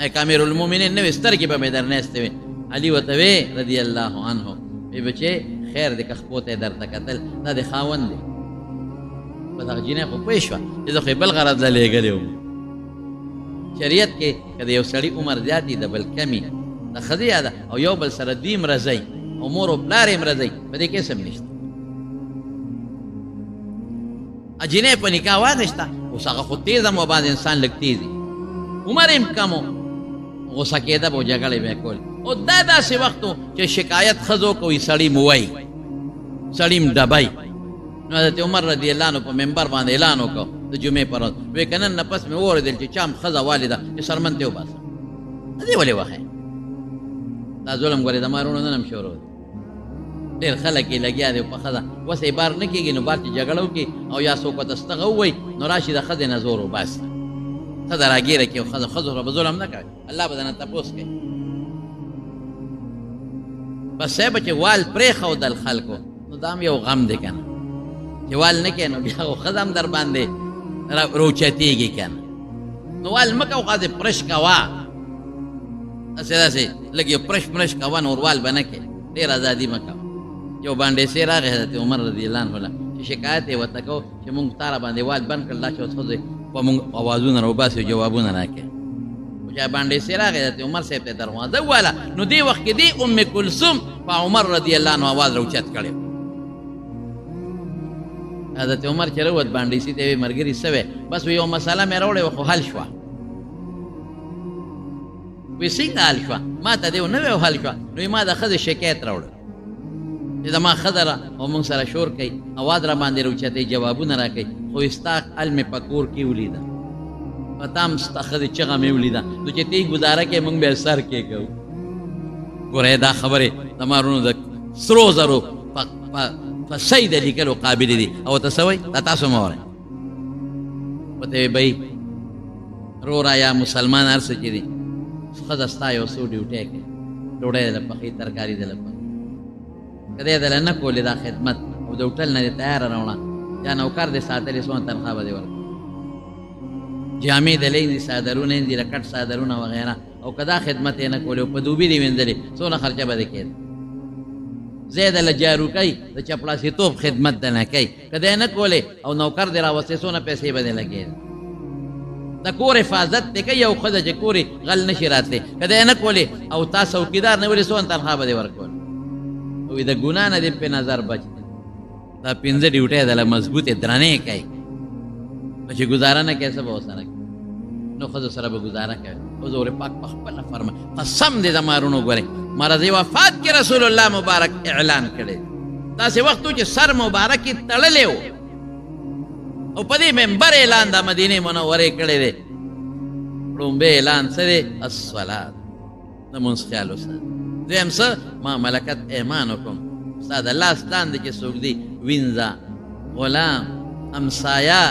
که امیرالمؤمنین نه وي سترګې به مې درنیستې وي علي ورته وی رضی الله عنه وی بچې خیر دی که خپو ته یې درته کتل دا د خاوند دی په دغه جینۍ خو پوه شوه چې زه خو یې بل غرض له لېږلی وم شریعت کې که د یو سړي عمر زیات وي د بل کم وي د ښځې یاده او یو بل سره دوی مرضی او مور او پلار یې مرضی په دې کې هېڅ هم نشته جنۍ په نکاح واغېسته اوس هغه خو تیز هم و باندې انسان لږ تیز وي عمر یې هم کم و غوسه کېده به او جګړې به یې کولې او دا داسې وخت و چې شکایت ښځو کوي سړي م وایي سړي م ډبی نو حضرت عمر رضی الله عنه په منبر باندې اعلان وکړ د جمعې پر ورځ وایي که نن نه پس مې واورېدل چې چا م ښځه والده چې سرمن ته وباسه دې ولې وښیې دا ظلم ګورې د مارونو نن هم شروع دی ډېر خلک یې لګیا دی په ښځه اوس یې بار نه کېږي نو بار چې جګړه وکړي او یا څوک ورته ستغه ووایي نو راشي د ښځې نه زور وباسي ښځه راګیره کړي او ښځو سره به ظلم نه کوي الله به درنه تپوس کوي بس صاحبه چې وال پرېښودل خلکو نو دا هم یو غم دی که نه چې وال نه کوې نو بیا خو ښځه هم در باندې راوچتېږي که نه نو وال مه کوه خاصې پرش کوه هسې داسې لږ یو پرش کوه نور وال به نه کوې ډېر ازادي مه کوه یو باندې راغی حضرت عمر رضی الله عنه له چې شکایت یې ورته کوو چې مونږ تاره باندې وال بند کړل دا چې اوس ښځې په مونږ اوازونه راوباسي او جوابونه راکړي خو چې باندې راغی حضرت عمر صاحب ته دروازه وواله نو دې وخت کې دې ام کلثوم په عمر رضی الله عنه اواز راوچت کړی حضرت عمر چې راووت باندې ته ویې ملګري څه وی بس یو مسله مې راوړې وه خو حل شوه وی څنګه حل شوه ما ته دې نه وی حل شوه نو ما د ښځې شکایت راوړه چې زما ښځه را او موږ سره شور کوي اواز را باندې راوچتوي جوابونه را کوي خو ستا حل مې په کور کې ولیده په تا هم ستا ښځې چغه مې ولیده نو چې ته یې ګزاره کوې موږ بیا سر کېږو ګوره دا خبرې د مارونو د سرو زرو په صحیح د لیکلو قابلې دي او ورته څه وایي دا تاسو مه وایئ ورته وایي بهی رورا یا مسلمان هر څه چې دي ښځه ستا یو څو ډیوټۍ کوي ډوډۍ دله پخوي ترکاري دله پخوي که دی دله نه کولې دا خدمت او د هوټل نه دې تیاره راوړه یا نوکر دې ساتلې څومره تنخواه به دې ورکړي جامې دلې دي څادرونه دي لکټ څادرونه وغیره او که دا خدمت یې نه کولې او په دوبي دې وینځلې څونه خرچه به دې کېده ځای دله جارو کوي د چپړاسیتوب خدمت دله کوي که دی نه کولې او نوکر دې راوستې څونه پیسې به دې لګېدې د کور حفاظت دې کوي یو ښځه چې کور غل نشي راتلی که دی نه کولې او تا څوکیدار نه ولې څونه تنخواه به دې ورکول وی د ګناه نه دې په نظر بچ دی دا 5 ډیوټۍ دله مضبوطې درنې کوي نو چې ګزاره نه کوي څه به ورسره کوي نو ښځو سره به ګزاره کوي حضور پاک په خپله فرمایي قسم دې د مارونو ګورئ مرض وفات کې رسول الله مبارک اعلان کړی داسې وخت و چې سر مبارک یې تړلی و او په دې منبر اعلان د مدینې منورې کړی دی لومبی اعلان څه دی الصلات د مونځ خیال وساتئ دویم څه ما ملکت ایمانکم ستا د لاس لاندې چې څوک دی وینځه غلام امسایه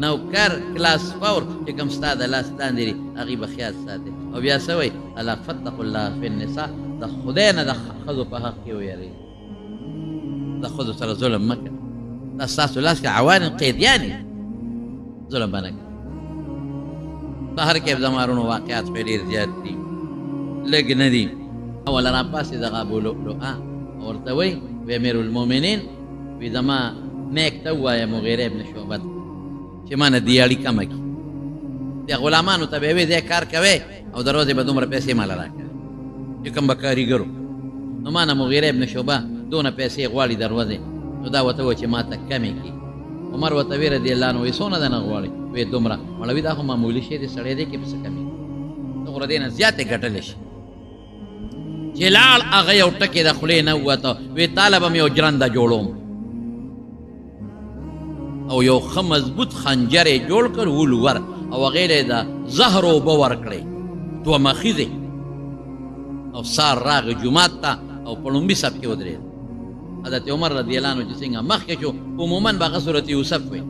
نوکر کلاس فور چې کوم ستا د لاس لاندې دي هغې به خیال ساتي او بیا څه وایي الا فتقوا الله فی النساء د خدای نه د ښځو په حق کې ویرئ د ښځو سره ظلم مه کوه دا ستاسو لاس کې عوانم قیدیانې ظلم به نه کوي بهر کې د مارونو واقعات پرې ډېر زیات دي لږ نه دي اوله راپاسې دغه ابو لؤلؤه ورته وایي وی امیر المؤمنین وی زما نیک ته ووایه مغیره ابن شعبه چې ما نه دیاړي کمه کړي د غلامانو ته به یې وی دی کار کوې او د ورځې به دومره پیسې ماله راکوې چې کوم به کاریګرو نو ما نه مغیره ابن شعبه دونه پیسې غواړي د ورځې نو دا ورته ووایه چې ما ته کمې کړي عمر ورته وی رضي الله عنه وی څونه دنه غواړي وی دومره مولوي دا خو معمولي شی دی سړی دی کې پسې کمې ته خو د دې نه زیاتې ګټلی شي چې لاړ هغه یو ټکې د خولې نه ووته وی تاله به مې یو جرنده جوړوم او یو ښه مضبوط خنجر یې جوړ کړ ولور او هغې له یې د زهر اوبه ورکړې دوه مخیزې او سار راغی جومات ته او په لومبي صف کې ودرېد حضرت عمر رضی الله عنه چې څنګه مخکې شو عموما به هغه صورت یوسف وی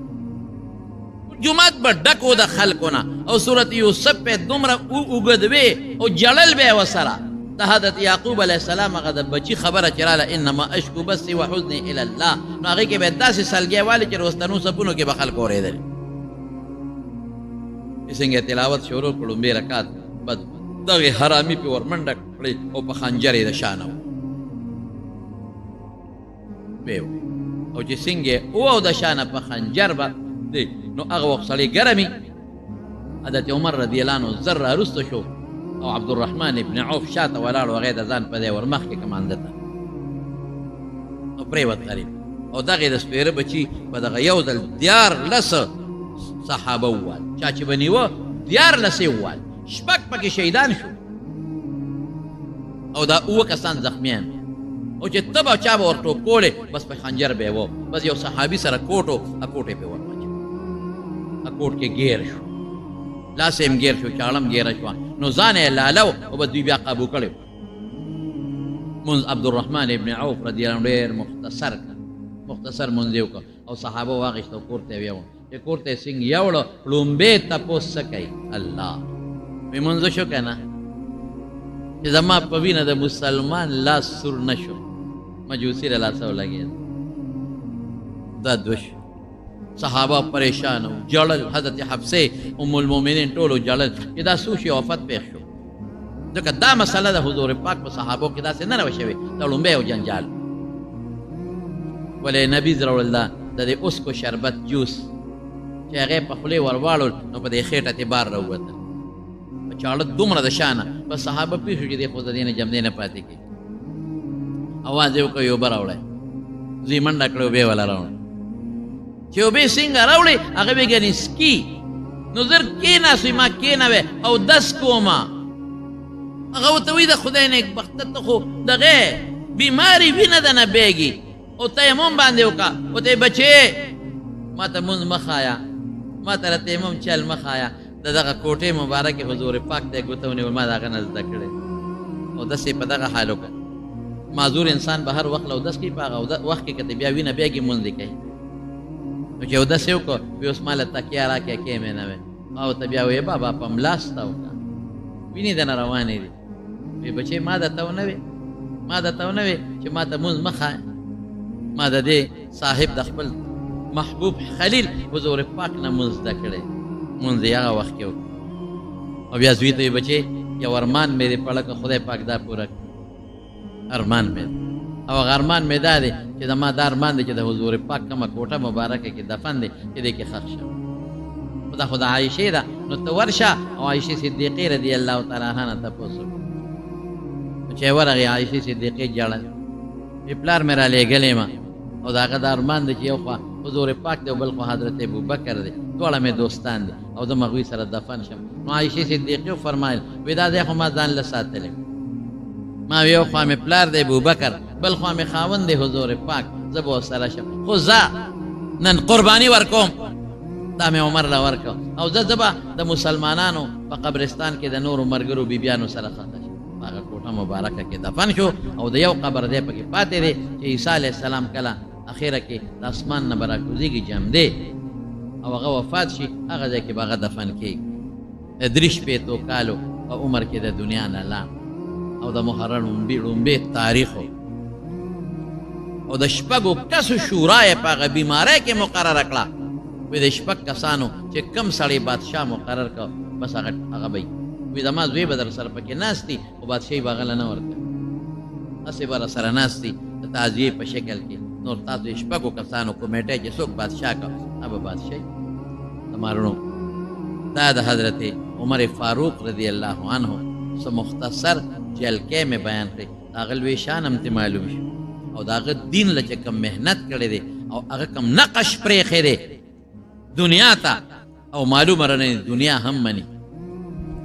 جومات به ډک و د خلکو نه او صورت یوسف به دومره اوږد وی او جړل به یې ورسره د حضرت یعقوب علیه السلام هغه د بچي خبره چې راله انما اشکو بثي وحزني الی الله نو هغې کې به یې داسې سلګۍ والي چې رستنو صفونو کې به خلک اورېدلې چې څنګه تلاوت شروع کړو لومبی رکعت بعد دغې حرامي پې ور منډه کړې او په خنجر یې د شانه و او چې څنګه او د شانه په خنجر به دی نو هغه وخت سړی ګرمي حضرت عمر رضی الله عنه زر راسته شو او عبدالرحمن ابن عوف شاته ولاړ و هغې د ځان په دی ورمخکې کمانده ته نو پرېوت غریب او دغې د سپېره بچي په دغه یو ځل 14 صحابه ووال چا چې به نیوه 14 یې ووال 6 پکې شهیدان شو او دا 7 کسان زخمیان او چې ته به چا به ور ټوپ کولې بس په خنجر به یې و بس یو صحابي سره کوټ و کوټ یې پې ور واچو کوټ کې ګیر شو لاس یې هم ګیر شو چاړه هم ګیره شوه نو ځان یې لاله او بس دوی بیا قابو کړی منځ عبدالرحمن ابن عوف رضی الله عنه ډېر مختصر منځ یې وکړه او صحابه واغېسته او کور ته یې ویوړ چې کور ته یې څنګه یوړه لومبې تپوس څه کوي الله وی منځ شو که نه چې زما په وینه د مسلمان لاس سور نه شو مجوسي له لاسه ولګېد دا دوه شو صحابه پریشان و جړل حضرت حفصه ام المؤمنین ټولو جړل چې دا څو شي وفات پېښ شو ځکه دا مسله د حضور پاک په صحابو کې داسې نه نه وه شوې دا لومبی او جنجال ولې نبي زرول دا د دې اسکو شربت جوس چې هغې په خولې ور واړول نو په دې خېټه تې بار راووتل په چاړه دومره د شانه بس صحابه پوه شو چې دی خو د دې نه جمدې نه پاتې کېږي اواز یې وکړ اوبه راوړی زوی منډه کړې اوبې والا راوړی چې اوبې څنګه راوړې هغه به ګنې سکي نو زر کېناستوي ما کېنوې او دس کومه هغه ورته وایي د خدای نیکبخته ته خو دغې بیماري وینه ده نه بیږي او تیمم باندې وکړه ورته یې بچې ما ته مونځ مه ښایه ما ته د تیمم چل مه ښایه د دغه کوټې مبارکې حضور پاک ته یې ګوته ونیول ما د هغه نه زده کړی اودس یې په دغه حال وکړه معذور انسان به هر وخت له اودس کوي په هغه وخت کې که ته بیا وینه بیږي مونځ یې کوي نو چې اودس یې وکړو وی اوس ما له تکیه راکړه کې مې نه وې ما ورته بیا ویې بابا په ملاسته وکړه وینې د نه روانې دي وی بچې ما درته ونه وې چې ما ته مونځ مه ښایه ما د دې صاحب د خپل محبوب خلیل حضور پاک نه مونځ زده کړی مونځ یې هغه وخت کې وکړو او بیا زوی ته وی بچې یو ارمان مې دی پړه که خدای پاک دا پوره کړي ارمان مې دی او هغه ارمان مې دا دی چې زما دا ارمان دی چې د حضور پاک کومه کوټه مبارکه کې دفن دی چې دې کې ښخ شم خو دا خو د عایشې ده نو ته ورشه او عایشې صدیقې رضي الله تعالی عنها نه تپوس وکړه نو چې ورغې عایشې صدیقې ژړل وی پلار مې رالیږلی یم او د هغه دا ارمان دی چې یو خوا حضور پاک دی او بل خوا حضرت ابوبکر دی دواړه مې دوستان دي او زه هغوی سره دفن شم نو عایشې صدیقې وفرمایل وی دا دی خو ما ځان له ساتلی ما یو خوا مې پلار دی ابوبکر بل خوا مې خاوند دی حضور پاک زه به ورسره شم خو زه نن قرباني ورکوم دا مې عمر له ورکړه او زه به د مسلمانانو په قبرستان کې د نورو ملګرو بیبیانو سره خښه شم هغه کوټه مبارکه کې دفن شو او د یو قبر دی پکې پاتې دی چې عیسی علیه السلام کله اخره کې د اسمان نه به راکوزېږي جمدې او هغه وفات شي هغه ځای کې به هغه دفن کېږي د 3 کالو په عمر کې د دنیا نه لاړ او د محرم لومبې تاریخو او د 6 کسو شورا یې په هغه بیمارۍ کې مقرره کړه وی د 6 کسانو چې کم سړی بادشاه مقرر کړ بس هغه به وی زما زوی به در سره پکې ناست دي خو بادشاهي به هغه له نه ورکوي هسې به راسره ناست دي د تعزیې په شکل کې نور تاسو 6 کسانو کمیټه چې څوک بادشاه کړ هغه به بادشاهي تمارونو دا د حضرت عمر فاروق رضی الله عنه څه مختصر جلکې مې بیان کړې د هغه لوی شان هم ته معلوم شي او د هغه دین له چې کم محنت کړی دی او هغه کم نقش پرېښی دی دنیا ته او معلومه رانه دنیا هم مني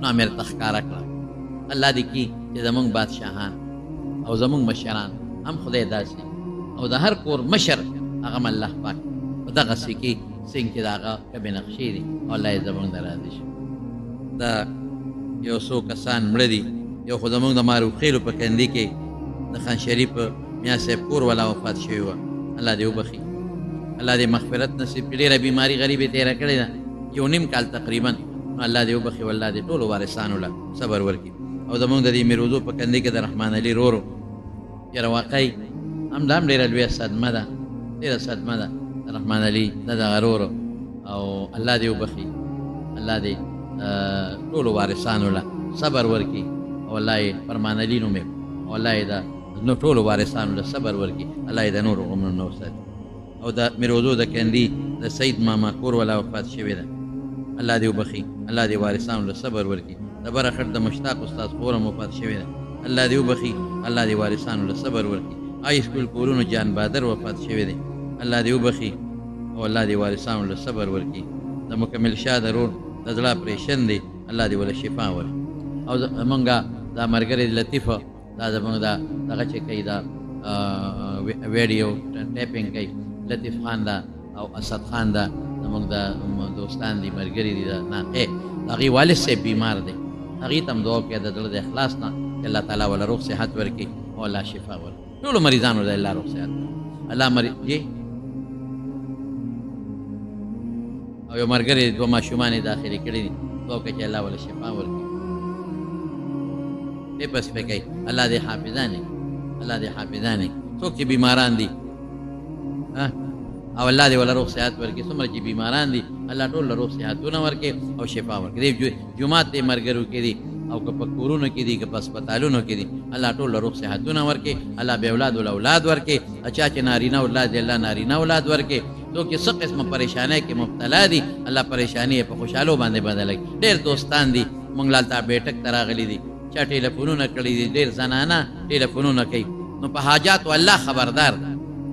نو امیر ته ښکاره کړه الله دې کي چې زمونږ بادشاهان او زمونږ مشران هم خدای داسې او د هر کور مشر هغه هم الله پاک په دغسې کې څنګه چې د هغه کبې نقشې دي او الله یې زمونږ نه راضي شي دا یو څو کسان مړه دي یو خو زمونږ د ماروخیلو په کندي کې د خان شریف میاں صاحب کور والا وفات شوی وه الله دې وبخي الله دې مغفرت نصیب کړي ډېره بیماري غریب یې تېره کړې ده 1.5 کال تقریبا نو الله دې وبخي او الله دې ټولو وارثانو له صبر ورکړي او زمونږ د دې میروزو په کندي کې د رحمان علي رورو یاره واقعي هم دا هم ډېره لویه صدمه ده ډېره صدمه ده د رحمان علي د دغه رورو او الله دې وبخي الله دې ټولو وارثانو له صبر ورکړي او الله یې فرمان علي نوم یې او الله یې د نو ټولو وارثانو له صبر ورکړي الله یې د نورو عمرونه وساتي او د میروزو د کندي د سید ماما کور والا وفات شوې ده الله دې وبخي، الله دې وارثانو له صبر ورکړي. د بره خټ د مشتاق استاد خور هم وفات شوی ده، الله دې وبخي، الله دې وارثانو له صبر ورکړي. هائی سکول کورونو جان بادر وفات شوی دی، الله دې وبخي او الله دې وارثانو له صبر ورکړي. د مکمل شاه د رور د زړه اپریشن دی، الله دې وله شفا ورکړي. او زمونږه دا ملګری لطیفه دا زمونږ دا دغه چې کوي دا ویډیو ټیپینګ کوي، لطیف خان دا او اسد خان دا زمونږ د دوستان دي، ملګري دي. دا ناقې د هغې والد صاحب بیمار دی، هغې ته هم دعا وکړه د زړه د اخلاص نه چې الله تعالی وله روغ صحت ورکړي او الله شفا ورکړي. ټولو مریضانو د الله روغ صحت الله جی. او یو ملګري دوه ماشومان یې داخلي کړي دي، دعا وکړه چې الله وله شفا ورکړي. پیپس پې کوي، الله دې حافظان یې، الله دې حافظان یې. څوک چې بیماران دي او الله دې ولا روغ صحت ورکړي، څومره چې بیماران دي الله ټول له روغ صحتونه ورکړي او شفا ورکړي. دې جومات دې مرګرو کې دي او که په کورونو کې دي که په هسپتالونو کې دي، الله ټول له روغ صحتونه ورکړي. الله بې اولاد ول اولاد ورکړي، چا چې نارینه اولاد دی الله نارینه اولاد ورکړي. څوک چې څه قسمه پریشانۍ کې مبتلا دي الله پریشاني یې په خوشحالو باندې بدله کړي. ډېر دوستان دي مونږ لالتا بیټک ته راغلي دي، چا ټیلیفونونه کړي دي، ډېر زنانه ټیلیفونونه کوي. نو په حاجاتو الله خبردار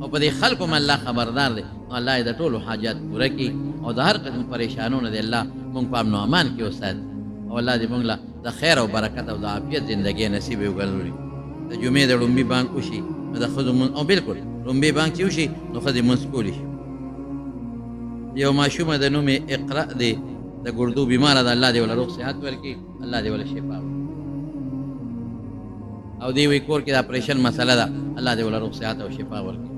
او په دې خلکو هم الله خبردار دی. نو الله یې د ټولو حاجات پوره کړي او د هر قسم پریشانونو دی الله مونږ په امن و امان کې وساتي. او الله دې مونږ له د خیر او برکت او د عافیت زندګۍ نصیب وګرځوي. د جمعې د لومبي بانک وشي نو د ښځو او بالکل لومبي بانک چې وشي نو ښځې مونځ کولی شي. یو ماشومه د نوم یې اقرا دی، د ګردو بیماره ده، الله دې وله روغ صحت ورکړي، الله دې وله شفا ورکړي. او دی وی کور کې د اپریشن مسله ده، الله دې وله روغ صحت او شفا ورکړي.